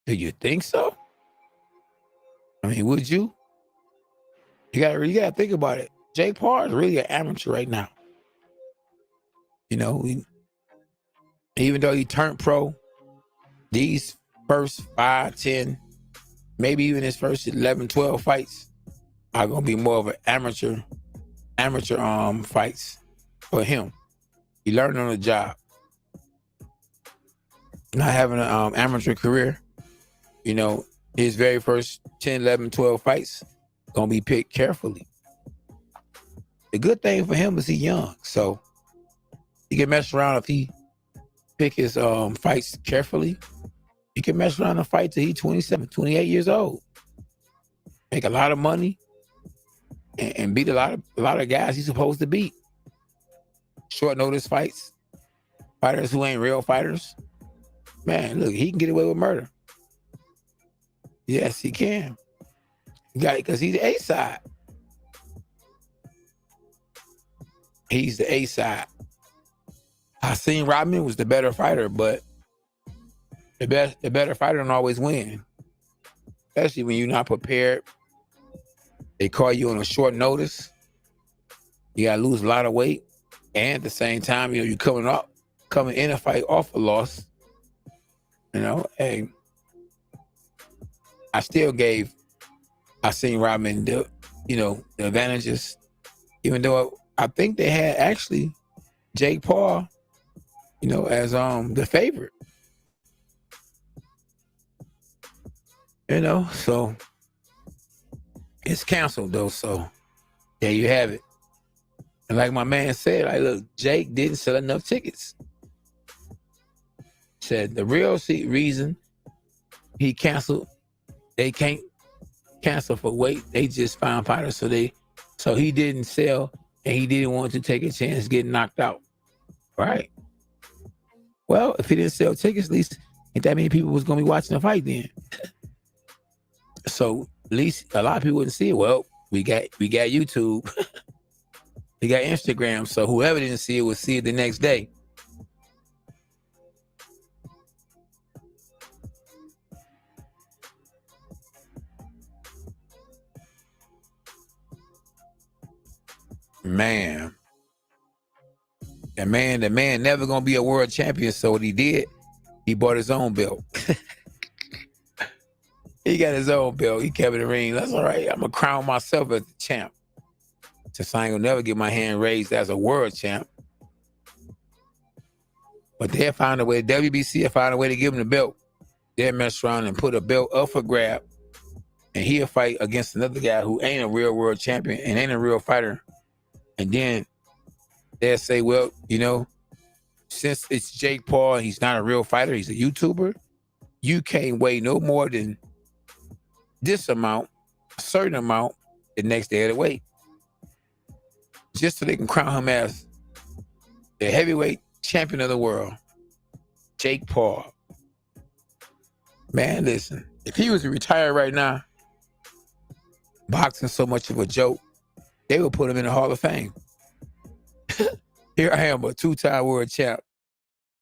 Do you think so? I mean, would you? You got to think about it. Jake Paul is really an amateur right now. You know, even though he turned pro, these first 5, 10, maybe even his first 11, 12 fights are going to be more of an amateur fights for him. He learned on the job. Not having an amateur career, you know, his very first 10, 11, 12 fights going to be picked carefully. The good thing for him is he's young, so he can mess around if he pick his fights carefully. He can mess around and fight till he's 27, 28 years old. Make a lot of money and beat a lot of guys he's supposed to beat. Short notice fights. Fighters who ain't real fighters. Man, look, he can get away with murder. Yes, he can. He got it because he's the A side. He's the A side. Hasim Rahman was the better fighter, but the better fighter don't always win. Especially when you're not prepared. They call you on a short notice. You gotta lose a lot of weight. And at the same time, you know, you're coming in a fight off a loss. You know, hey, I still gave Hasim Rahman the advantages, even though I think they had actually Jake Paul, you know, as the favorite. So it's canceled though. So there you have it. And like my man said, look, Jake didn't sell enough tickets. Said the real reason he canceled, they can't cancel for weight. They just found fighters, so he didn't sell, and he didn't want to take a chance getting knocked out. Right. Well, if he didn't sell tickets, at least ain't that many people was gonna be watching the fight then. So at least a lot of people wouldn't see it. Well, we got YouTube, we got Instagram, so whoever didn't see it will see it the next day. Man, the man never gonna be a world champion. So what he did, he bought his own belt. He got his own belt. He kept it in the ring. That's all right. I'm gonna crown myself as the champ. Since I ain't gonna never get my hand raised as a world champ. But they'll find a way. WBC will find a way to give him the belt. They'll mess around and put a belt up for grab, and he'll fight against another guy who ain't a real world champion and ain't a real fighter. And then they'll say, well, since it's Jake Paul and he's not a real fighter, he's a YouTuber, you can't weigh no more than this amount, a certain amount, the next day of the weight. Just so they can crown him as the heavyweight champion of the world, Jake Paul. Man, listen, if he was to retire right now, boxing's so much of a joke, they would put him in the Hall of Fame. Here I am, a two-time world champ,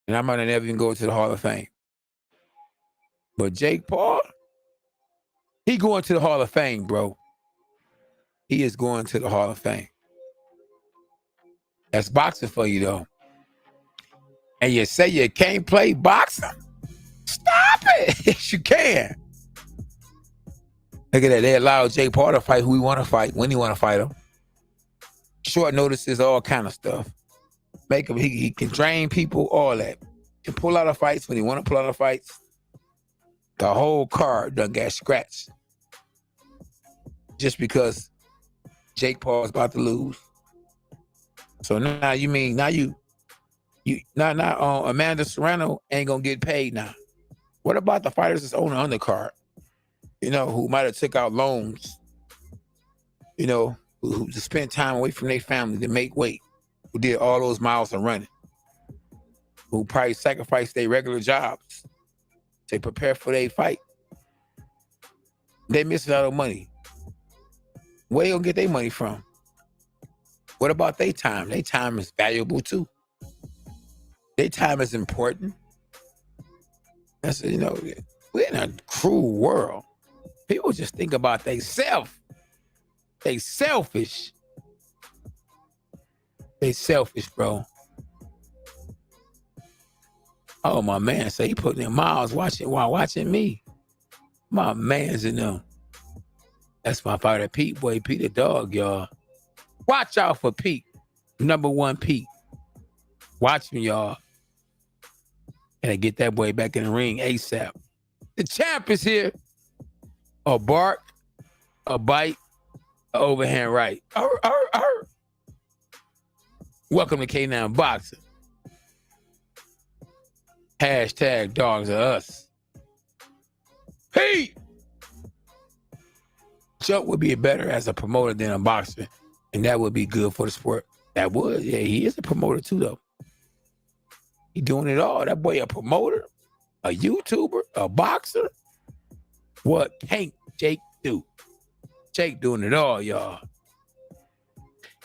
and I might never even go to the Hall of Fame. But Jake Paul, he going to the Hall of Fame, bro. He is going to the Hall of Fame. That's boxing for you, though. And you say you can't play boxing? Stop it. Yes, you can. Look at that. They allow Jake Paul to fight who he want to fight, when he want to fight him. Short notices, all kind of stuff. Make him, he can drain people, all that. He can pull out of fights when he want to pull out of fights. The whole card done got scratched. Just because Jake Paul is about to lose. So now you mean, Amanda Serrano ain't gonna get paid now. What about the fighters that's on the undercard? Who might have took out loans, who spent time away from their family to make weight, who did all those miles of running, who probably sacrificed their regular jobs to prepare for their fight. They missing out on money. Where they gonna get their money from? What about their time? Their time is valuable too. Their time is important. That's we're in a cruel world. People just think about themselves. They selfish. They selfish, bro. Oh, my man say he putting in miles while watching me. My man's in them. That's my fighter, Pete. Boy, Pete the dog, y'all. Watch out for Pete. Number one, Pete. Watch me, y'all. And I get that boy back in the ring ASAP. The champ is here. A bark, a bite, an overhand right. Welcome to K9 Boxing. Hashtag dogs are us. Pete! Chuck would be better as a promoter than a boxer, and that would be good for the sport. That would. Yeah, he is a promoter too, though. He doing it all. That boy a promoter, a YouTuber, a boxer. What can't Jake do? Jake doing it all, y'all.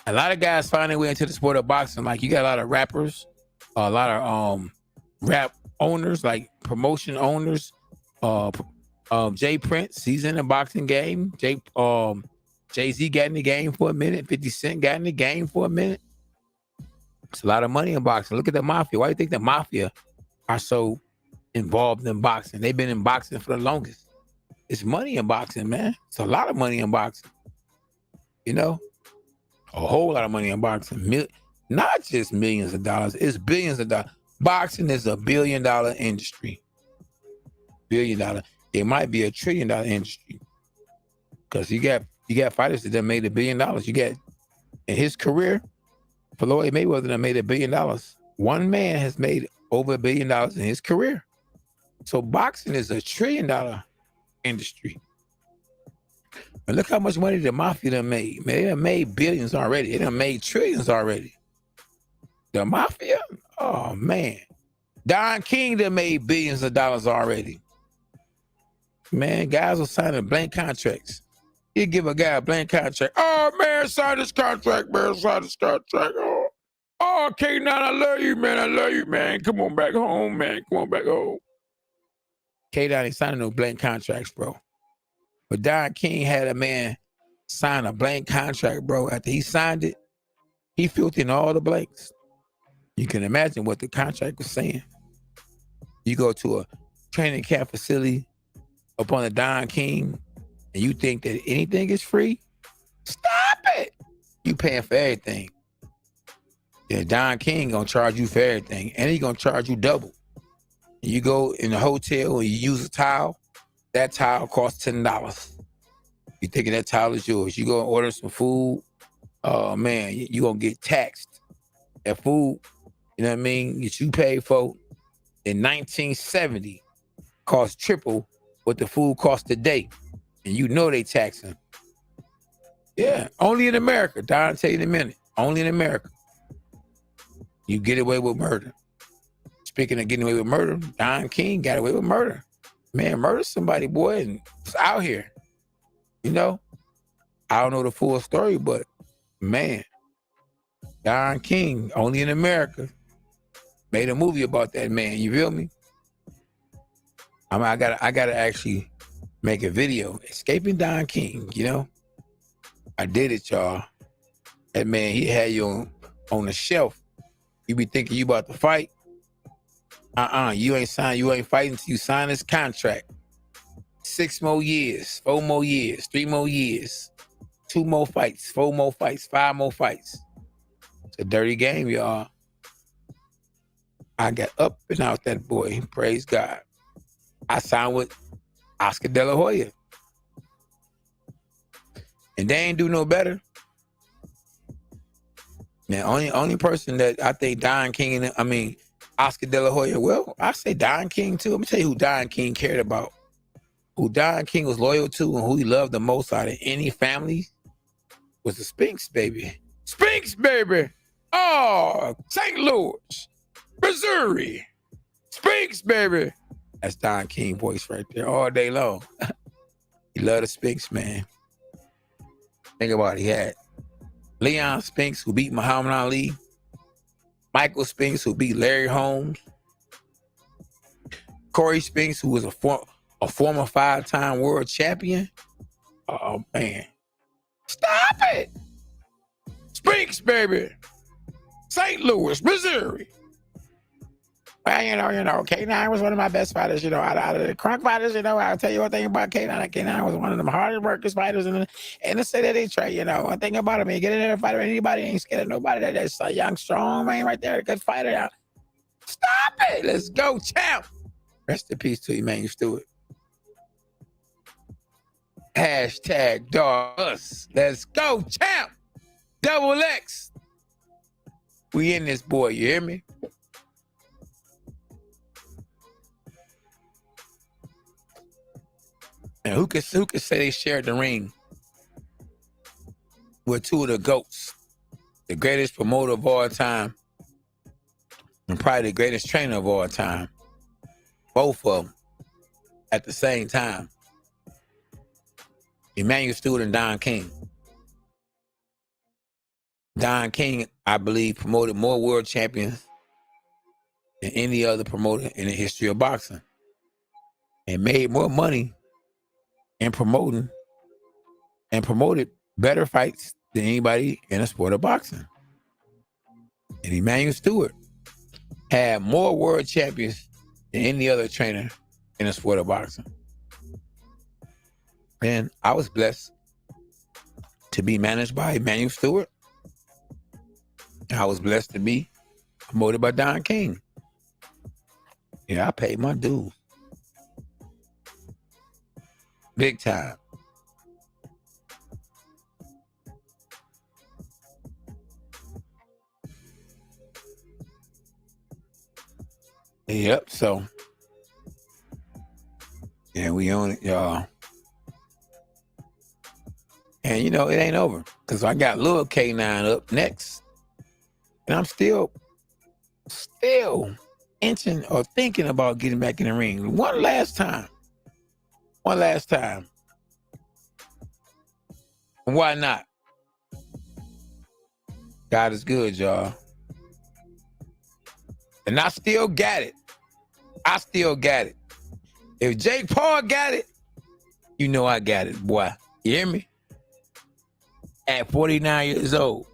A lot of guys find their way into the sport of boxing. Like, you got a lot of rappers, a lot of rap owners, like promotion owners. Jay Prince, he's in the boxing game. Jay-Z got in the game for a minute. 50 Cent got in the game for a minute. It's a lot of money in boxing. Look at the mafia. Why do you think the mafia are so involved in boxing? They've been in boxing for the longest. It's money in boxing, man. It's a lot of money in boxing. A whole lot of money in boxing. Not just millions of dollars. It's billions of dollars. Boxing is a $1 billion industry. $1 billion. it might be $1 trillion industry. Because you got fighters that done made $1 billion. You got, in his career, Floyd Mayweather done made $1 billion. One man has made over $1 billion in his career. So boxing is $1 trillion industry. And look how much money the mafia done made. Man, they done made billions already. They done made trillions already. The mafia? Oh, man. Don King done made billions of dollars already. Man, guys are signing blank contracts. You give a guy a blank contract. Oh, man, sign this contract, man. Sign this contract. Oh, K9, I love you, man. I love you, man. Come on back home, man. Come on back home. K9 ain't signing no blank contracts, bro. But Don King had a man sign a blank contract, bro. After he signed it, he filled in all the blanks. You can imagine what the contract was saying. You go to a training camp facility up on the Don King, and you think that anything is free? Stop it! You paying for everything. Yeah, Don King gonna charge you for everything, and he gonna charge you double. You go in the hotel and you use a towel, that towel costs $10. You thinking that towel is yours. You go and order some food, oh man, you gonna get taxed. That food, you know what I mean, that you paid for in 1970 cost triple what the food costs today. And you know they taxing. Yeah, only in America. Don, tell you in a minute. Only in America. You get away with murder. Speaking of getting away with murder, Don King got away with murder. Man, murder somebody, boy, and it's out here. You know? I don't know the full story, but man, Don King, only in America, made a movie about that man. You feel me? I gotta actually make a video, Escaping Don King, you know? I did it, y'all. That man, he had you on the shelf. You be thinking you about to fight. You ain't fighting until you sign this contract. 6 more years, 4 more years, 3 more years, 2 more fights, 4 more fights, 5 more fights. It's a dirty game, y'all. I got up and out that boy. Praise God. I signed with Oscar De La Hoya. And they ain't do no better. Man, only person that I think Don King Oscar De La Hoya, well, I say Don King too. Let me tell you who Don King cared about. Who Don King was loyal to and who he loved the most out of any family was the Spinks, baby. Spinks, baby! Oh, St. Louis, Missouri. Spinks, baby! That's Don King voice right there all day long. He loved the Spinks, man. Think about it. He had Leon Spinks, who beat Muhammad Ali. Michael Spinks, who beat Larry Holmes. Corey Spinks, who was a former 5-time world champion. Oh, man. Stop it! Spinks, baby! St. Louis, Missouri. Well, you know, K9 was one of my best fighters, you know, out of the crunk fighters, you know. I'll tell you one thing about K9. K9 was one of them hardest workers fighters in the state of Detroit, you know. One thing about him, he get in there and fight with anybody, ain't scared of nobody. That's a young, strong man right there, a good fighter. Stop it! Let's go, champ! Rest in peace to Emmanuel Stewart. Hashtag dog us. Let's go, champ! Double X. We in this, boy, you hear me? And who could say they shared the ring with 2 of the GOATs, the greatest promoter of all time, and probably the greatest trainer of all time. Both of them at the same time. Emmanuel Stewart and Don King. Don King, I believe, promoted more world champions than any other promoter in the history of boxing. And made more money in promoting and promoted better fights than anybody in the sport of boxing. And Emmanuel Stewart had more world champions than any other trainer in the sport of boxing. And I was blessed to be managed by Emmanuel Stewart. I was blessed to be promoted by Don King. Yeah, I paid my dues. Big time. Yep, so yeah, we own it, y'all. And you know, it ain't over. Cause I got Lil K9 up next. And I'm still inching or thinking about getting back in the ring. One last time. And why not? God is good, y'all. And I still got it. If Jake Paul got it, you know I got it, boy. You hear me? At 49 years old,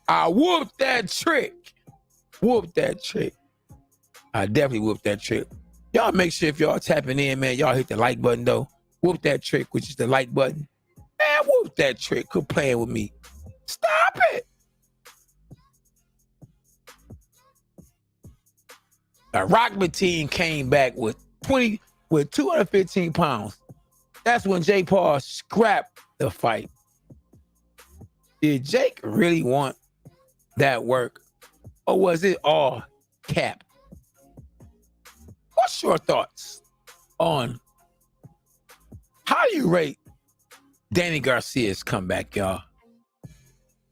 I whooped that trick. I definitely whooped that trick. Y'all make sure if y'all tapping in, man, y'all hit the like button, though. Whoop that trick, which is the like button. Man, whoop that trick. Quit playing with me. Stop it. The Rockman team came back with 215 pounds. That's when Jake Paul scrapped the fight. Did Jake really want that work? Or was it all cap? What's your thoughts on how do you rate Danny Garcia's comeback, y'all?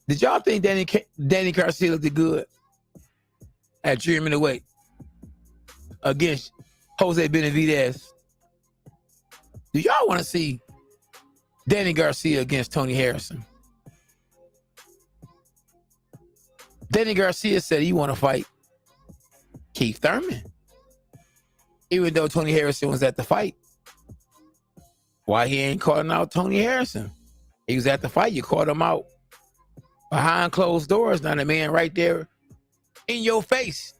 Did y'all think Danny Garcia looked good at Dreaming the Weight against Jose Benavidez? Do y'all want to see Danny Garcia against Tony Harrison? Danny Garcia said he want to fight Keith Thurman, even though Tony Harrison was at the fight. Why he ain't calling out Tony Harrison? He was at the fight. You called him out behind closed doors. Now the man right there in your face,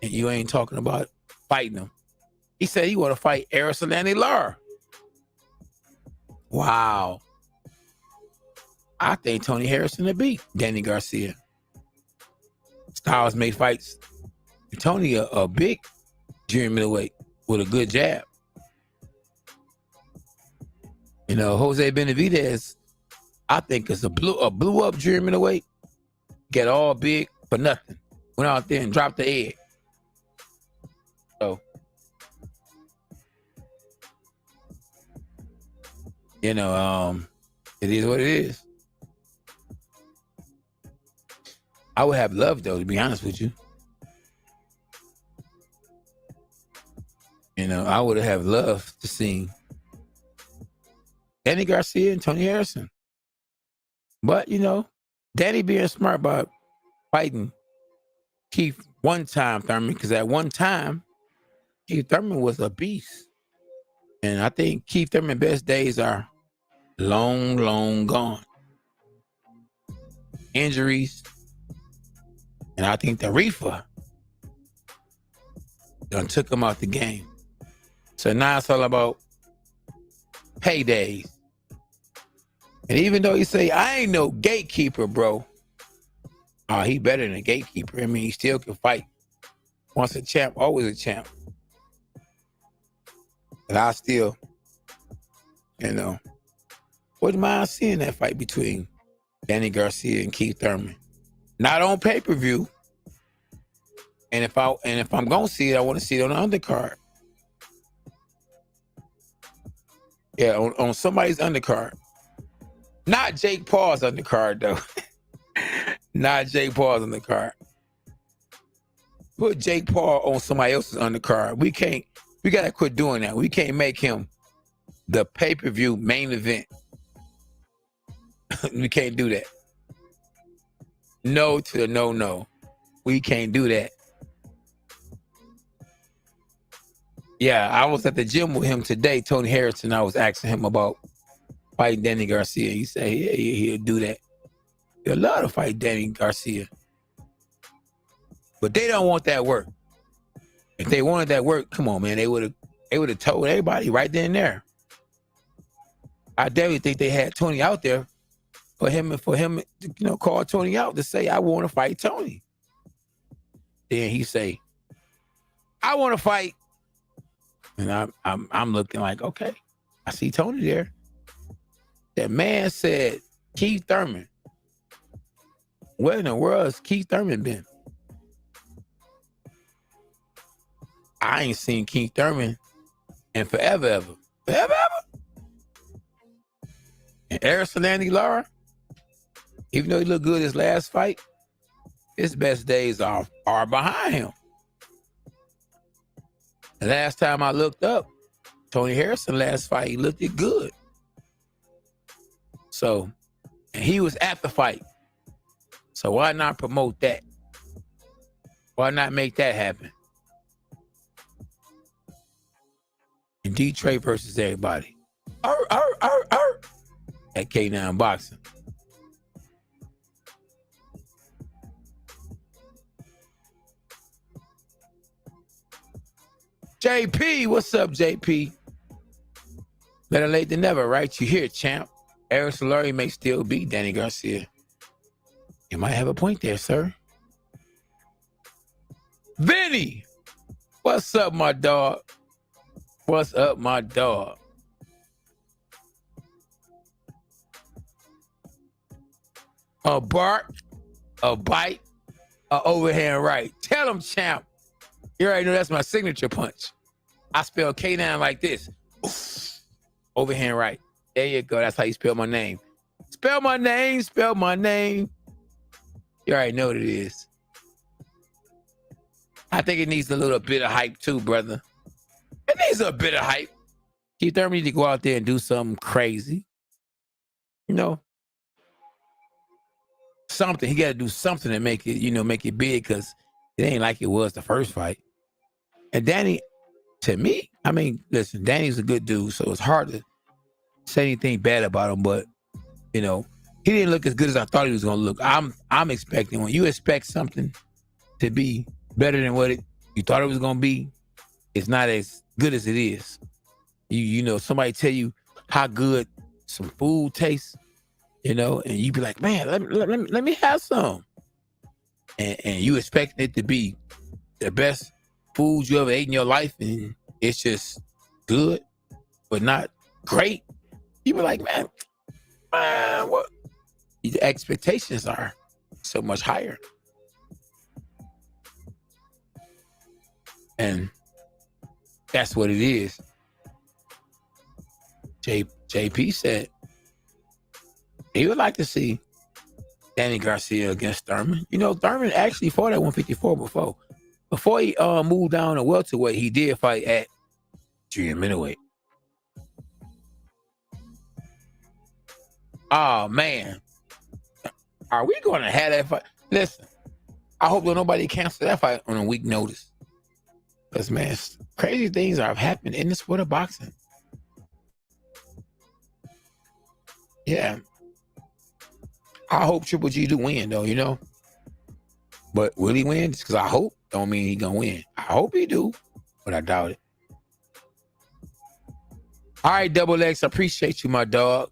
and you ain't talking about fighting him. He said he want to fight Erislandy Lara. Wow. I think Tony Harrison will beat Danny Garcia. Styles made fights. Tony a big junior middleweight with a good jab. You know, Jose Benavidez, I think is a blew up junior middleweight. Get all big for nothing. Went out there and dropped the egg. So, you know, it is what it is. I would have loved, though, to be honest with you. You know, I would have loved to see Danny Garcia and Tony Harrison. But, you know, Danny being smart about fighting Keith Thurman, because at one time, Keith Thurman was a beast. And I think Keith Thurman's best days are long, long gone. Injuries. And I think the reefer done took him out the game. So now it's all about paydays. And even though you say, I ain't no gatekeeper, bro. Oh, he better than a gatekeeper. I mean, he still can fight. Once a champ, always a champ. But I still, you know, wouldn't mind seeing that fight between Danny Garcia and Keith Thurman. Not on pay-per-view. And if I'm gonna see it, I want to see it on the undercard. Yeah, on somebody's undercard. Not Jake Paul's undercard, though. Not Jake Paul's undercard. Put Jake Paul on somebody else's undercard. We gotta quit doing that. We can't make him the pay-per-view main event. We can't do that. No to the no. We can't do that. Yeah, I was at the gym with him today, Tony Harrison. I was asking him about fighting Danny Garcia. He said he'll do that. He'll love to fight Danny Garcia. But they don't want that work. If they wanted that work, come on, man, they would have told everybody right then and there. I definitely think they had Tony out there for him, you know, call Tony out to say, I want to fight Tony. Then he say, I want to fight. And I'm looking like, okay, I see Tony there. That man said, Keith Thurman. Where in the world has Keith Thurman been? I ain't seen Keith Thurman in forever, ever. Forever, ever. And Aristotle Lara, even though he looked good his last fight, his best days are behind him. The last time I looked up, Tony Harrison last fight, he looked it good. So, and he was at the fight. So why not promote that? Why not make that happen? In Detroit versus everybody. At K9 Boxing. JP, what's up, JP? Better late than never, right? You hear, champ. Eric Solari may still beat Danny Garcia. You might have a point there, sir. Vinny, what's up, my dog? What's up, my dog? A bark, a bite, a overhand right. Tell him, champ. You already know that's my signature punch. I spell K9 like this. Oof. Overhand right. There you go. That's how you spell my name. Spell my name. Spell my name. You already know what it is. I think it needs a little bit of hype too, brother. It needs a bit of hype. Keith Thurman need to go out there and do something crazy. You know, something. He got to do something to make it, make it big, because it ain't like it was the first fight. And Danny, to me, I mean, listen, Danny's a good dude, so it's hard to say anything bad about him, but, he didn't look as good as I thought he was going to look. I'm expecting, when you expect something to be better than what you thought it was going to be, it's not as good as it is. Somebody tell you how good some food tastes, and you be like, man, let me have some. And you expect it to be the best food you ever ate in your life, and it's just good, but not great. You be like, man, what? The expectations are so much higher. And that's what it is. JP said he would like to see Danny Garcia against Thurman. Thurman actually fought at 154 before. Before he moved down to welterweight, he did fight at junior middleweight. Oh, man. Are we going to have that fight? Listen, I hope that nobody cancel that fight on a week notice. Because, man, crazy things are happening in the sport of boxing. Yeah. I hope Triple G do win, though, But will he win? Just because I hope don't mean he gonna win. I hope he do, but I doubt it. All right, Double X, I appreciate you, my dog.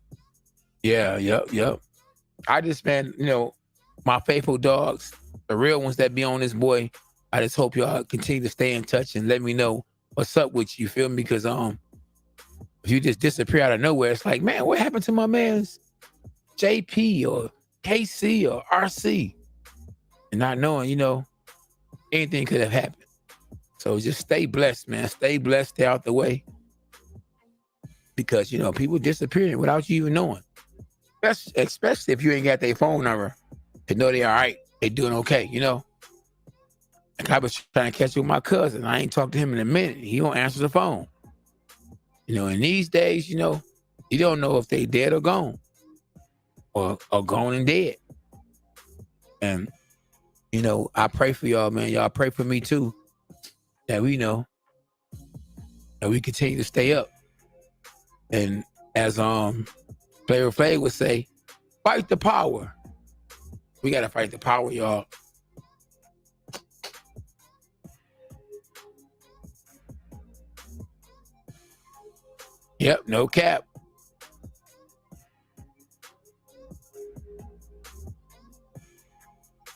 Yeah, yep. I just, man, my faithful dogs, the real ones that be on this boy, I just hope y'all continue to stay in touch and let me know what's up with you, feel me? Because if you just disappear out of nowhere, it's like, man, what happened to my man's JP or KC or RC? And not knowing, anything could have happened. So just stay blessed, man. Stay blessed, stay out the way. Because, people disappearing without you even knowing. Especially if you ain't got their phone number to know they all right, they doing okay, Like I was trying to catch up with my cousin. I ain't talked to him in a minute. He don't answer the phone. In these days, you don't know if they dead or gone. Or gone and dead. And, I pray for y'all, man. Y'all pray for me too. That we know that we continue to stay up. And as Flavor Flav would say, fight the power. We gotta fight the power, y'all. Yep, no cap.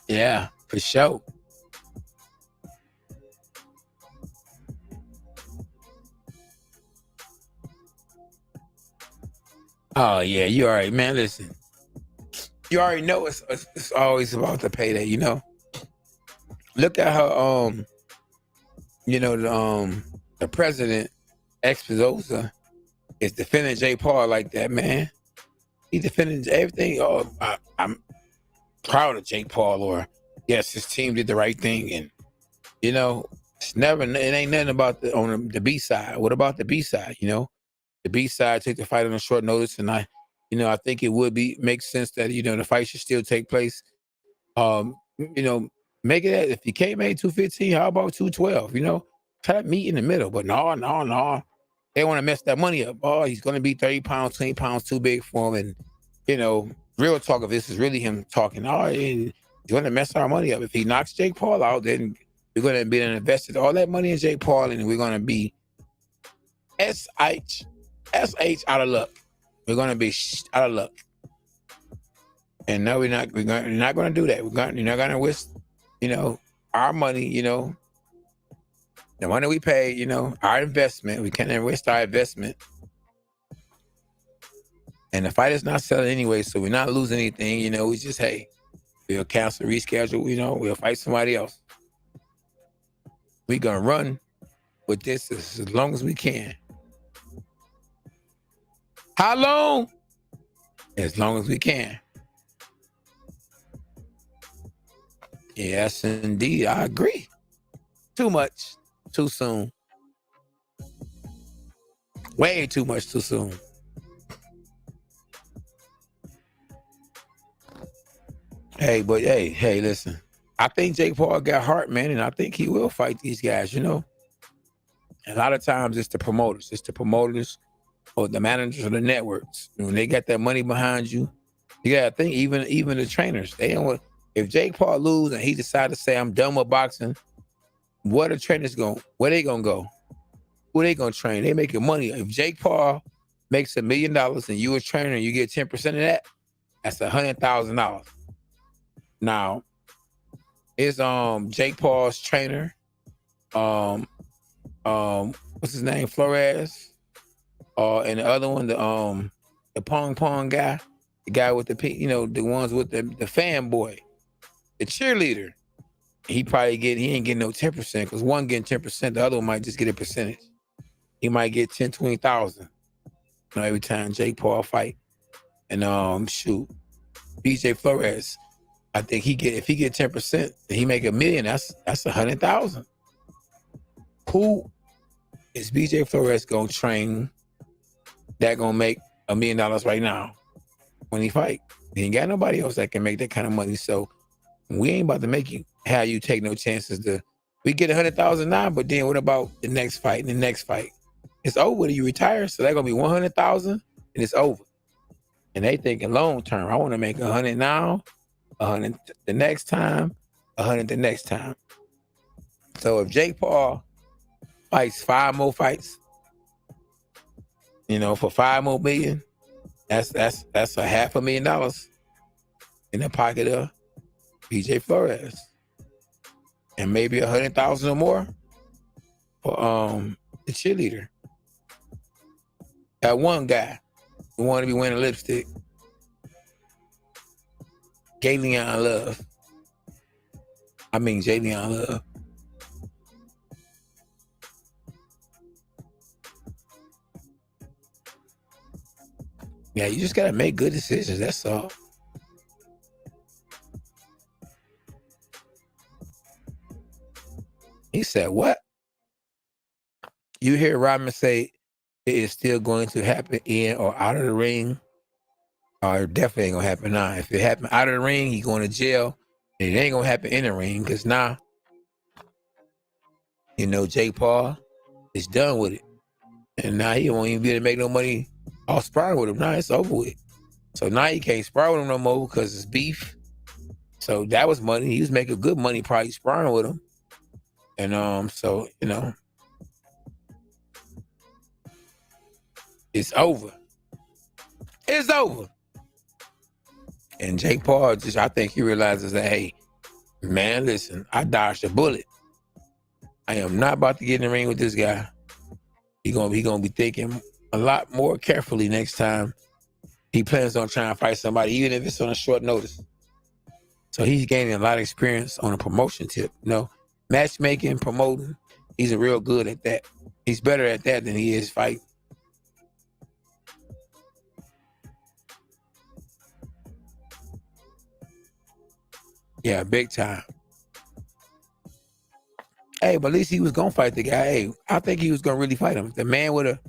Yeah, for sure. Oh yeah, you already, man. Listen, you already know it's always about the payday. You know, look at how the president Exposa is defending Jake Paul like that, man. He defended everything. Oh, I'm proud of Jake Paul, or yes, his team did the right thing, and you know, it ain't nothing about the B side. What about the B side? You know, the B side took the fight on a short notice, and I think it would make sense that the fight should still take place. Make it if you can't make 215, how about 212? Try to meet in the middle. But no. They want to mess that money up. Oh, he's gonna be 30 pounds, 20 pounds too big for him. And real talk, if this is really him talking, he's gonna mess our money up. If he knocks Jake Paul out, then we're gonna be invested all that money in Jake Paul, and we're gonna be SH out of luck. We're gonna be out of luck. And no, we're not gonna do that. You're not gonna waste, our money, the money we pay, our investment. We can't waste our investment. And the fight is not selling anyway, so we're not losing anything. We just, hey, we'll cancel, reschedule, we'll fight somebody else. We're gonna run with this as long as we can. How long? As long as we can. Yes, indeed. I agree. Too much, too soon. Way too much too soon. Hey, listen. I think Jake Paul got heart, man, and I think he will fight these guys, A lot of times it's the promoters. Or the managers of the networks. When they got that money behind you, you gotta think, even the trainers, they don't want. If Jake Paul lose and he decide to say I'm done with boxing, where they gonna go? Who they gonna train? They making money. If Jake Paul makes $1 million and you a trainer and you get 10% of that, that's $100,000. Now, is Jake Paul's trainer, what's his name, Flores, and the other one, the pong guy, the guy with the ones with the fanboy, the cheerleader. He ain't getting no 10% because one getting 10%, the other one might just get a percentage. He might get 10, 20,000, every time Jake Paul fight. And BJ Flores, I think if he get 10%, and he make $1 million, that's 100,000. Who is BJ Flores gonna train that gonna make $1 million right now when he fight? He ain't got nobody else that can make that kind of money. So we ain't about to have you take no chances. We get 100,000 now, but then what about the next fight and the next fight? It's over. You retire, so that's gonna be 100,000, and it's over. And they thinking long term. I want to make 100 now, 100 the next time, 100 the next time. So if Jake Paul fights 5 more fights, for $5 more million, that's $500,000 in the pocket of BJ Flores, and maybe 100,000 or more for the cheerleader. That one guy who want to be wearing lipstick, Jalen Love. Yeah, you just gotta make good decisions. That's all. He said, what? You hear Rodman say it is still going to happen in or out of the ring? Or it definitely ain't gonna happen now. If it happen out of the ring, he going to jail. And it ain't gonna happen in the ring because now, Jake Paul is done with it. And now he won't even be able to make no money off sparring with him. Now it's over with. So now he can't spar with him no more because it's beef. So that was money. He was making good money probably sparring with him. And so, it's over. It's over. And Jake Paul I think he realizes that, hey, man, listen, I dodged a bullet. I am not about to get in the ring with this guy. He gonna be thinking a lot more carefully next time he plans on trying to fight somebody, even if it's on a short notice. So he's gaining a lot of experience on a promotion tip. You know, matchmaking, promoting. He's real good at that. He's better at that than he is fighting. Yeah, big time. Hey, but at least he was gonna fight the guy. Hey, I think he was gonna really fight him. The man would have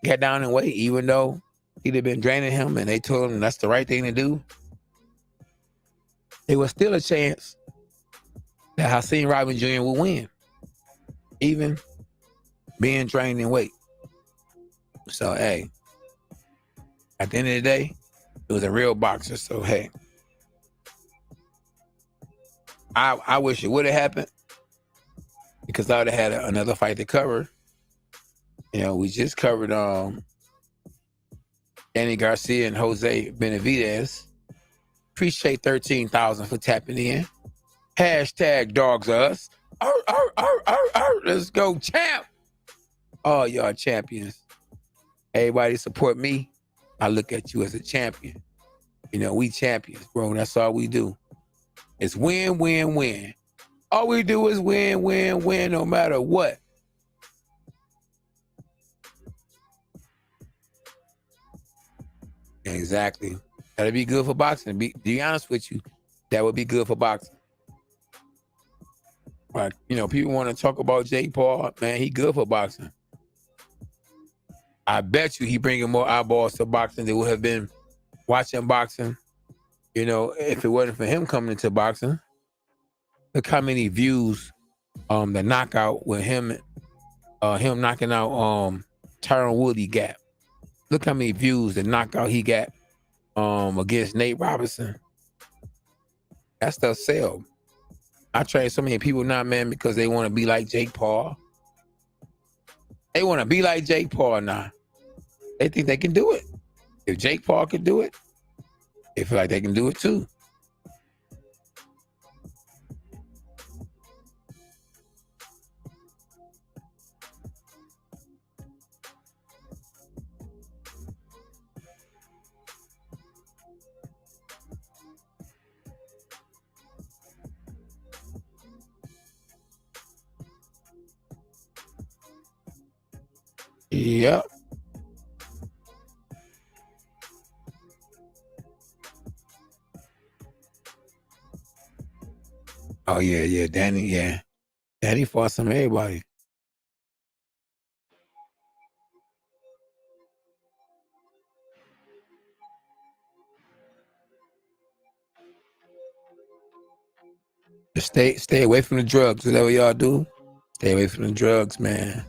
got down and weight, even though he'd have been draining him, and they told him that's the right thing to do. There was still a chance that Hasim Rahman Jr. would win, even being drained in weight. So, hey, at the end of the day, it was a real boxer. So, hey, I wish it would have happened because I would have had another fight to cover. You know, we just covered Danny Garcia and Jose Benavidez. Appreciate 13,000 for tapping in. Hashtag dogs us. Let's go, champ. Oh, y'all champions. Everybody support me. I look at you as a champion. You know, we champions, bro. That's all we do. It's win, win, win. All we do is win, win, win, no matter what. Exactly. That'd be good for boxing. To be honest with you, that would be good for boxing. Right. You know, people want to talk about Jake Paul. Man, he good for boxing. I bet you he bringing more eyeballs to boxing than would have been watching boxing. You know, if it wasn't for him coming into boxing. Look how many views the knockout with him knocking out Tyron Woodley got. Look how many views the knockout he got against Nate Robinson. That stuff sell. I train so many people now, man, because they want to be like Jake Paul. They want to be like Jake Paul now. They think they can do it. If Jake Paul can do it, they feel like they can do it too. Yep. Oh yeah, Danny, yeah. Danny fought some everybody. Just stay away from the drugs. Whatever y'all do, stay away from the drugs, man.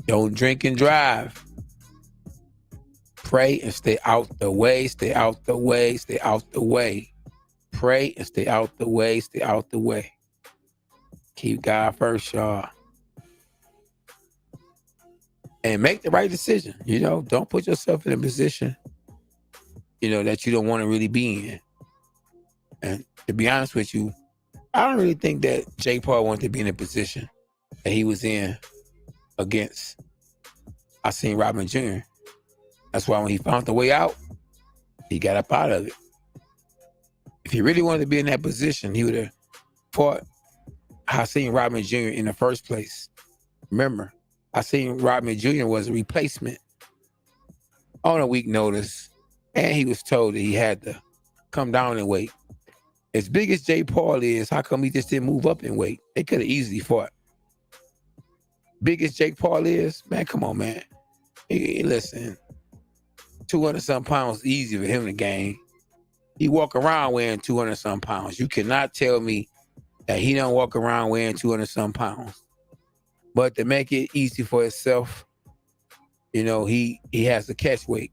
Don't drink and drive. Pray and stay out the way. Stay out the way. Stay out the way. Pray and stay out the way. Stay out the way. Keep God first, y'all. And make the right decision. You know, don't put yourself in a position, you know, that you don't want to really be in. And to be honest with you, I don't really think that Jake Paul wanted to be in a position that he was in against Hasim Rahman Jr. That's why when he found the way out, he got up out of it. If he really wanted to be in that position, he would have fought Hasim Rahman Jr. in the first place. Remember, Hasim Rahman Jr. was a replacement on a week notice, and he was told that he had to come down in weight. As big as Jake Paul is, how come he just didn't move up in weight? They could have easily fought. Big as Jake Paul is, man, come on, man. Hey, listen, 200-some pounds easy for him to gain. He walk around weighing 200-some pounds. You cannot tell me that he don't walk around weighing 200-some pounds. But to make it easy for himself, you know, he has to catch weight.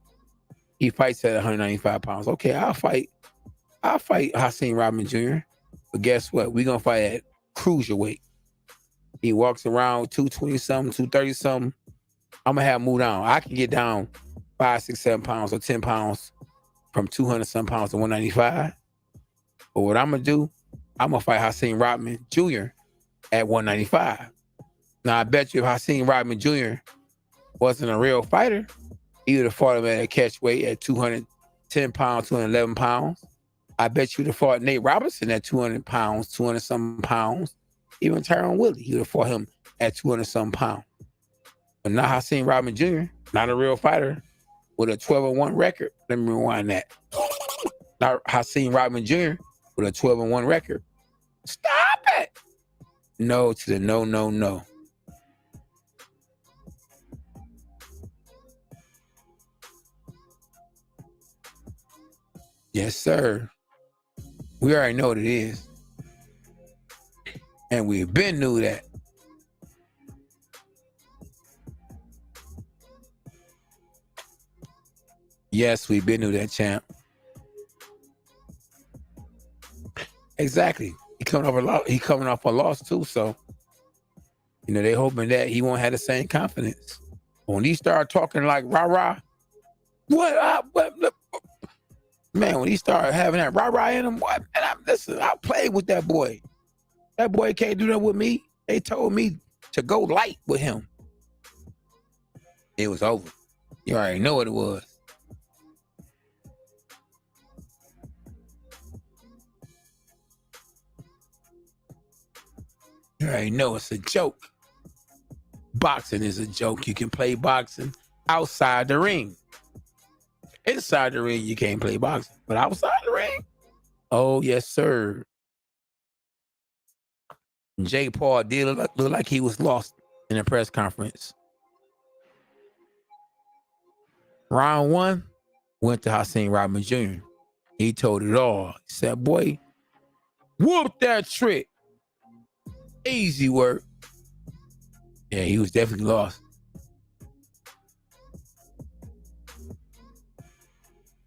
He fights at 195 pounds. Okay, I'll fight Hasim Rahman Jr. But guess what? We're going to fight at cruiserweight. He walks around 220-something, 230-something. I'm going to have him move down. I can get down 5, 6, 7 pounds or 10 pounds from 200-some pounds to 195. But what I'm going to do, I'm going to fight Hasim Rahman Jr. at 195. Now, I bet you if Hasim Rahman Jr. wasn't a real fighter, He would have fought him at a catch weight at 210 pounds, 211 pounds. I bet you would have fought Nate Robinson at 200 pounds, 200 something pounds. Even Tyron Woodley, he would have fought him at 200 something pounds. But not Hasim Rahman Jr., not a real fighter, with a 12-1 record. Let me rewind that. Not Hasim Rahman Jr. with a 12-1 record. Stop it. No to the no, no, no. Yes, sir. We already know what it is. And we've been knew that. Yes, we've been knew that, champ. Exactly. He coming off a loss too, so they hoping that he won't have the same confidence. When he start talking like rah-rah, man, when he started having that rah-rah in him, what? And listen, I played with that boy. That boy can't do that with me. They told me to go light with him. It was over. You already know what it was. You already know it's a joke. Boxing is a joke. You can play boxing outside the ring. Inside the ring, you can't play boxing. But outside the ring, oh, yes, sir. Jake Paul did look like he was lost in a press conference. Round 1 went to Hasim Rahman Jr. He told it all. He said, boy, whoop that trick. Easy work. Yeah, he was definitely lost.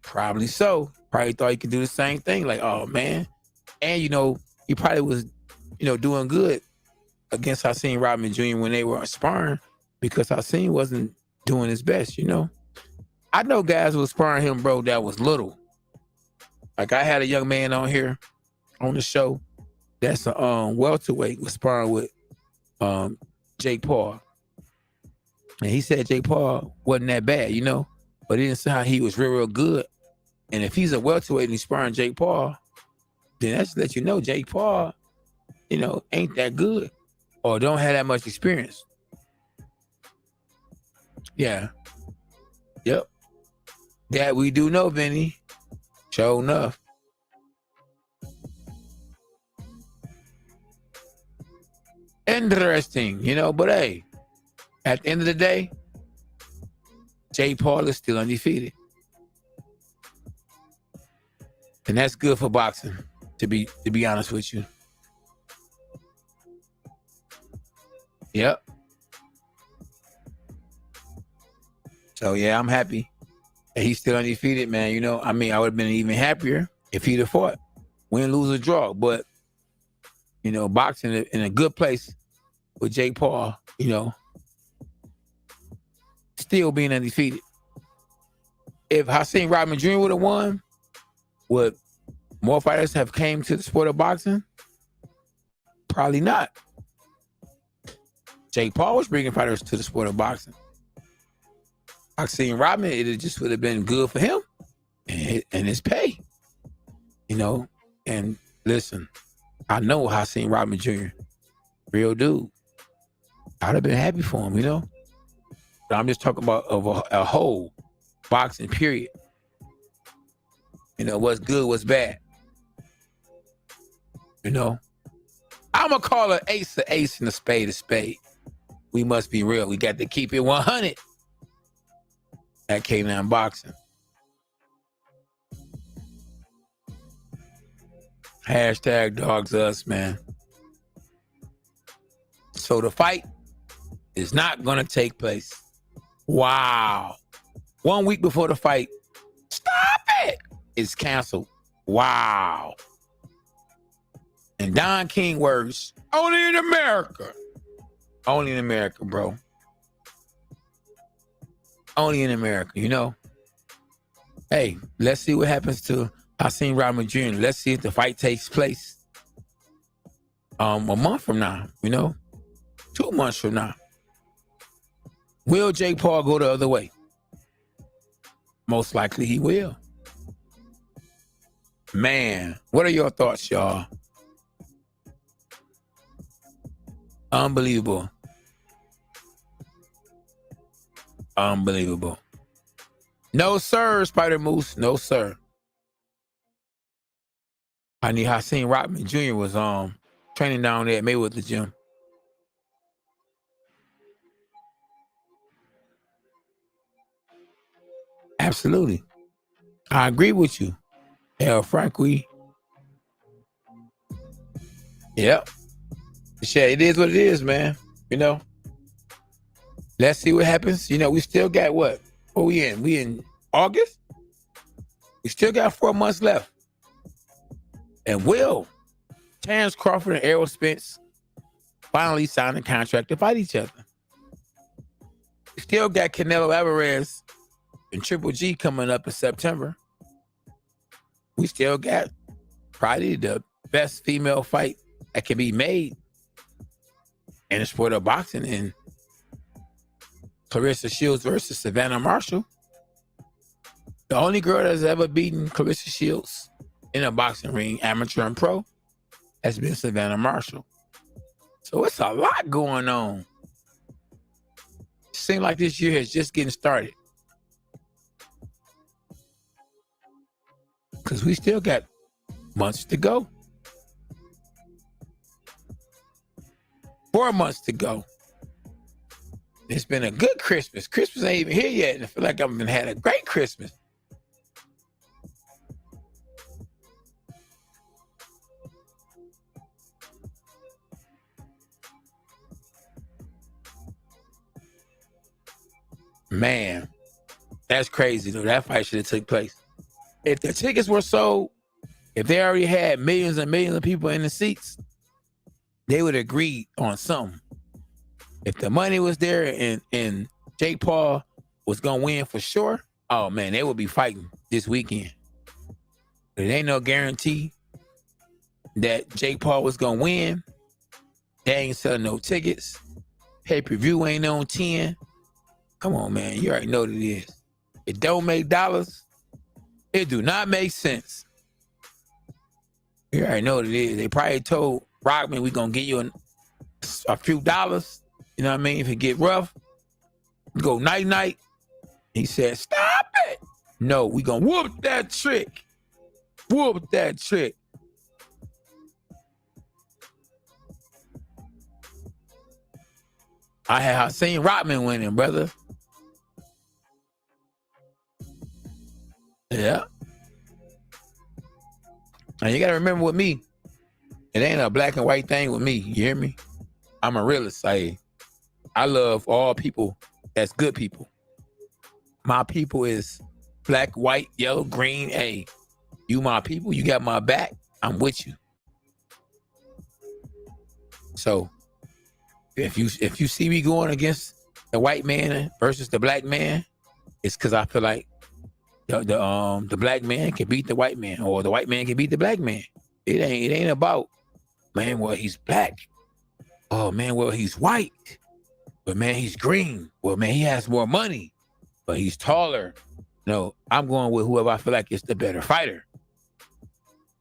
Probably so. Probably thought he could do the same thing. Like, oh, man. And, he probably was, doing good against Hasim Rahman Jr. when they were sparring because Hasim wasn't doing his best, I know guys was sparring him, bro, that was little. Like, I had a young man on here on the show that's a welterweight was sparring with Jake Paul. And he said Jake Paul wasn't that bad, but he didn't say how he was real good. And if he's a welterweight and he's sparring Jake Paul, then that's to let you know Jake Paul, ain't that good or don't have that much experience. Yeah. Yep. That we do know, Vinny. Sure enough. Interesting, but hey, at the end of the day, Jake Paul is still undefeated. And that's good for boxing, to be honest with you. Yep. So yeah, I'm happy that he's still undefeated, man. I would have been even happier if he'd have fought. Win, lose, or draw. But, boxing in a good place with Jake Paul, still being undefeated. If Hasim Rahman Jr. would have won, would more fighters have came to the sport of boxing? Probably not. Jake Paul was bringing fighters to the sport of boxing. Hasim Rahman, it just would have been good for him and his pay. And listen, I know Hasim Rahman Jr., real dude. I'd have been happy for him, But I'm just talking about of a whole boxing period. What's good, what's bad. I'm going to call an ace and a spade. We must be real. We got to keep it 100 at K9 Boxing. Hashtag dogs us, man. So the fight is not going to take place. Wow. 1 week before the fight, stop it. It's canceled. Wow. And Don King words, only in America. Only in America, bro. Only in America, Hey, let's see what happens to Hasim Rahman Jr. Let's see if the fight takes place a month from now, 2 months from now. Will Jake Paul go the other way? Most likely he will. Man, what are your thoughts, y'all? Unbelievable. Unbelievable. No, sir, Spider Moose. No, sir. I need Hasim Rahman Jr. was training down there at Mayweather gym. Absolutely. I agree with you. Hell, frankly. Yep. Yeah, it is what it is, man. You know. Let's see what happens. You know, we still got what? What we in? We in August? We still got 4 months left. And will Terrence Crawford and Errol Spence finally sign a contract to fight each other? We still got Canelo Alvarez and Triple G coming up in September. We still got probably the best female fight that can be made in the sport of boxing in Clarissa Shields versus Savannah Marshall. The only girl that's ever beaten Clarissa Shields in a boxing ring, amateur and pro, has been Savannah Marshall. So it's a lot going on. It seems like this year is just getting started. Because we still got months to go. 4 months to go. It's been a good Christmas. Christmas ain't even here yet, and I feel like I've been had a great Christmas. Man, that's crazy, though. That fight should have took place. If the tickets were sold, if they already had millions and millions of people in the seats, they would agree on something. If the money was there and Jake Paul was going to win for sure, oh, man, they would be fighting this weekend. But it ain't no guarantee that Jake Paul was going to win. They ain't selling no tickets. Pay-per-view ain't on 10. Come on, man. You already know what it is. It don't make dollars. It do not make sense. You already know what it is. They probably told Rockman, we're going to give you a few dollars. You know what I mean? If it get rough, go night-night. He said, stop it. No, we going to whoop that trick. Whoop that trick. I had seen Rockman winning, brother. Yeah. And you got to remember with me, it ain't a black and white thing with me. You hear me? I'm a realist. I love all people that's good people. My people is black, white, yellow, green. Hey, you my people. You got my back. I'm with you. So if you see me going against the white man versus the black man, it's because I feel like the black man can beat the white man, or the white man can beat the black man. It ain't about, man, well, he's black. Oh, man, well, he's white. But, man, he's green. Well, man, he has more money, but he's taller. No, I'm going with whoever I feel like is the better fighter.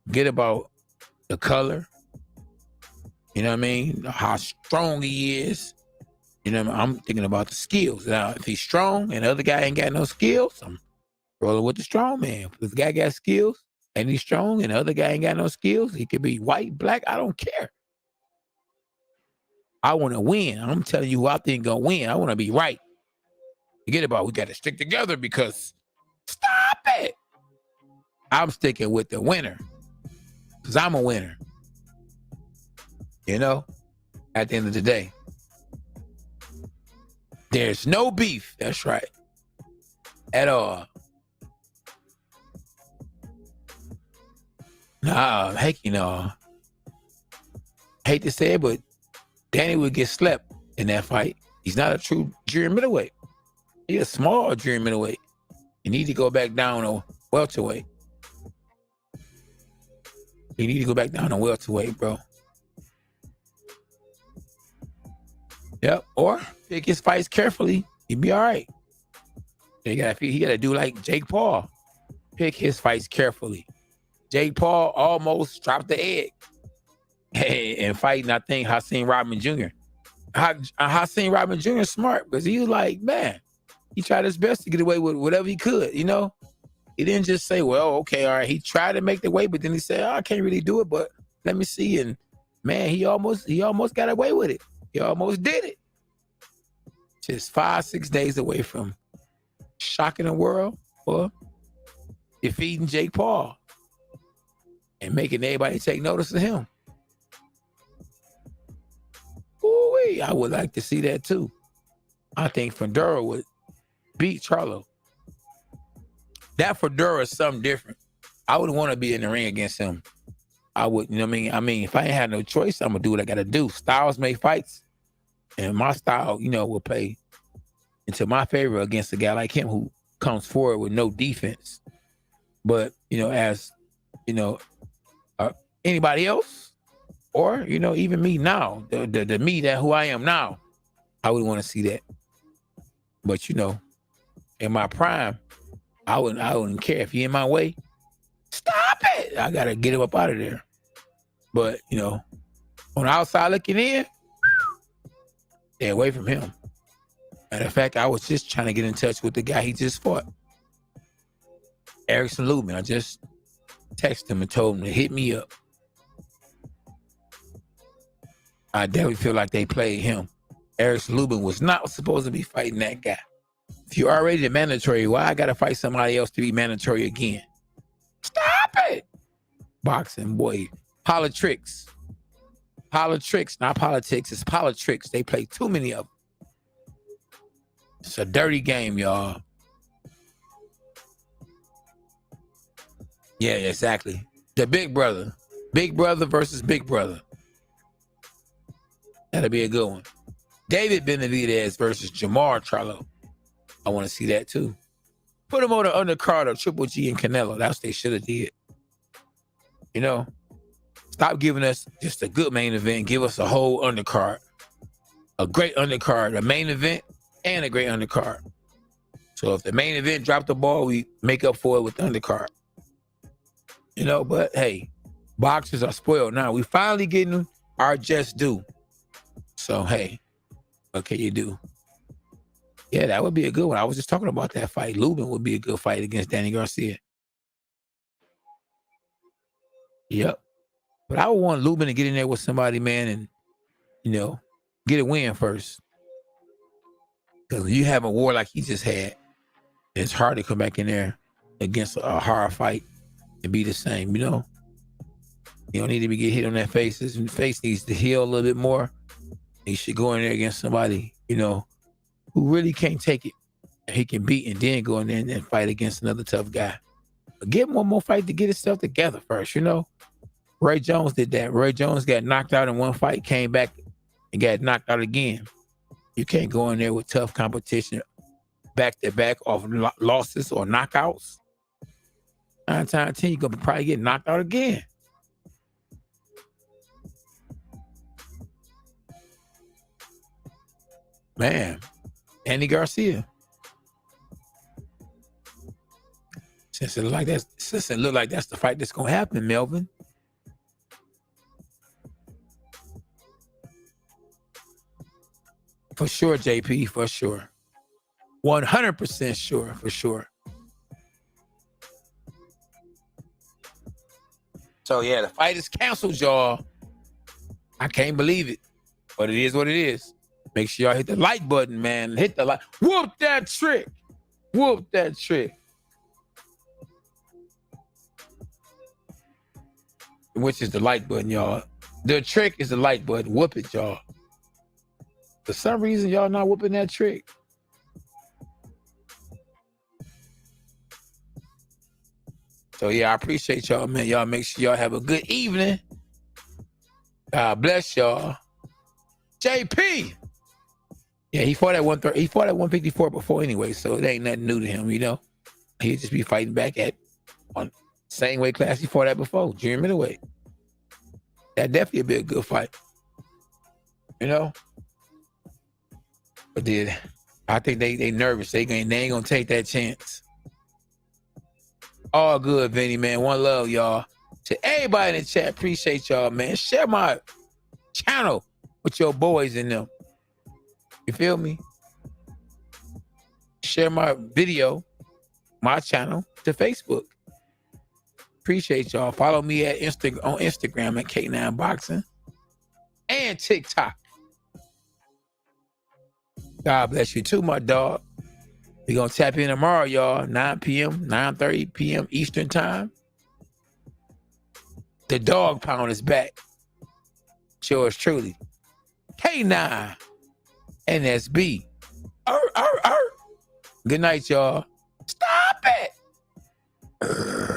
Forget about the color. You know what I mean? How strong he is. You know what I mean? I'm thinking about the skills. Now, if he's strong and the other guy ain't got no skills, I'm rolling with the strong man. If the guy got skills and he's strong and the other guy ain't got no skills, he could be white, black, I don't care. I want to win. I'm telling you who I think gonna win. I want to be right. Forget about we got to stick together because stop it. I'm sticking with the winner because I'm a winner. You know, at the end of the day, there's no beef. That's right. At all. Nah, heck, you know, hate to say it, but Danny would get slept in that fight. He's not a true junior middleweight. He's a small junior middleweight. You need to go back down to welterweight. You need to go back down to welterweight, bro. Yep. Or pick his fights carefully. He'd be all right. He got to do like Jake Paul. Pick his fights carefully. Jake Paul almost dropped the egg and fighting, I think, Hasim Rahman Jr. Hasim Rahman Jr. is smart because he was like, man, he tried his best to get away with whatever he could, you know? He didn't just say, well, okay, all right. He tried to make the weight, but then he said, oh, I can't really do it, but let me see. And man, he almost got away with it. He almost did it. Just 5-6 days away from shocking the world or defeating Jake Paul and making everybody take notice of him. Ooh-wee, I would like to see that too. I think Fedora would beat Charlo. That Fedora is something different. I would want to be in the ring against him. I would, you know what I mean? I mean, if I ain't had no choice, I'm going to do what I got to do. Styles make fights, and my style, you know, will play into my favor against a guy like him who comes forward with no defense. But, you know, as, you know, anybody else, or, you know, even me now, the me that who I am now, I would want to see that. But, you know, in my prime, I wouldn't care if you're in my way. Stop it. I got to get him up out of there. But, you know, on the outside looking in, stay away from him. Matter of fact, I was just trying to get in touch with the guy he just fought. Erickson Lubin. I just texted him and told him to hit me up. I definitely feel like they played him. Erickson Lubin was not supposed to be fighting that guy. If you're already the mandatory, why I got to fight somebody else to be mandatory again? Stop it. Boxing, boy. Politics. Politics, not politics. It's politics. They play too many of them. It's a dirty game, y'all. Yeah, exactly. The big brother. Big brother versus big brother. That'll be a good one. David Benavidez versus Jamar Charlo. I want to see that too. Put him on the undercard of Triple G and Canelo. That's what they should have did. You know, stop giving us just a good main event. Give us a whole undercard. A great undercard, a main event, and a great undercard. So if the main event dropped the ball, we make up for it with the undercard. You know, but hey, boxers are spoiled now. We finally getting our just due. So hey, what can you do? Yeah, that would be a good one. I was just talking about that fight. Lubin would be a good fight against Danny Garcia. Yep. But I would want Lubin to get in there with somebody, man, and, you know, get a win first. Because when you have a war like he just had, it's hard to come back in there against a hard fight and be the same, you know? You don't need to be get hit on that face. His face needs to heal a little bit more. He should go in there against somebody, you know, who really can't take it. He can beat and then go in there and fight against another tough guy. But give him one more fight to get himself together first, you know? Roy Jones did that. Roy Jones got knocked out in one fight, came back and got knocked out again. You can't go in there with tough competition back-to-back off losses or knockouts. 9 times out of 10, you're going to probably get knocked out again. Man, Andy Garcia. Since it look like that's the fight that's gonna happen, Melvin. For sure, JP, for sure. 100% sure, for sure. So yeah, the fight is canceled, y'all. I can't believe it, but it is what it is. Make sure y'all hit the like button, man. Hit the like. Whoop that trick. Whoop that trick. Which is the like button, y'all. The trick is the like button. Whoop it, y'all. For some reason, y'all not whooping that trick. So yeah, I appreciate y'all, man. Y'all make sure y'all have a good evening. God bless y'all. JP. Yeah, he fought at 130. He fought at 154 before anyway, so it ain't nothing new to him, you know. He'd just be fighting back at on same weight class he fought at before, junior middleweight. That definitely be a good fight, you know. But then I think they nervous. They ain't gonna take that chance. All good, Vinny, man. One love, y'all. To everybody in the chat, appreciate y'all, man. Share my channel with your boys in them. You feel me? Share my video, my channel to Facebook. Appreciate y'all. Follow me at on Instagram at K9 Boxing and TikTok. God bless you too, my dog. We're going to tap in tomorrow, y'all. 9 p.m., 9:30 p.m. Eastern time. The dog pound is back. Yours truly. K9 NSB. Good night, y'all. Stop it.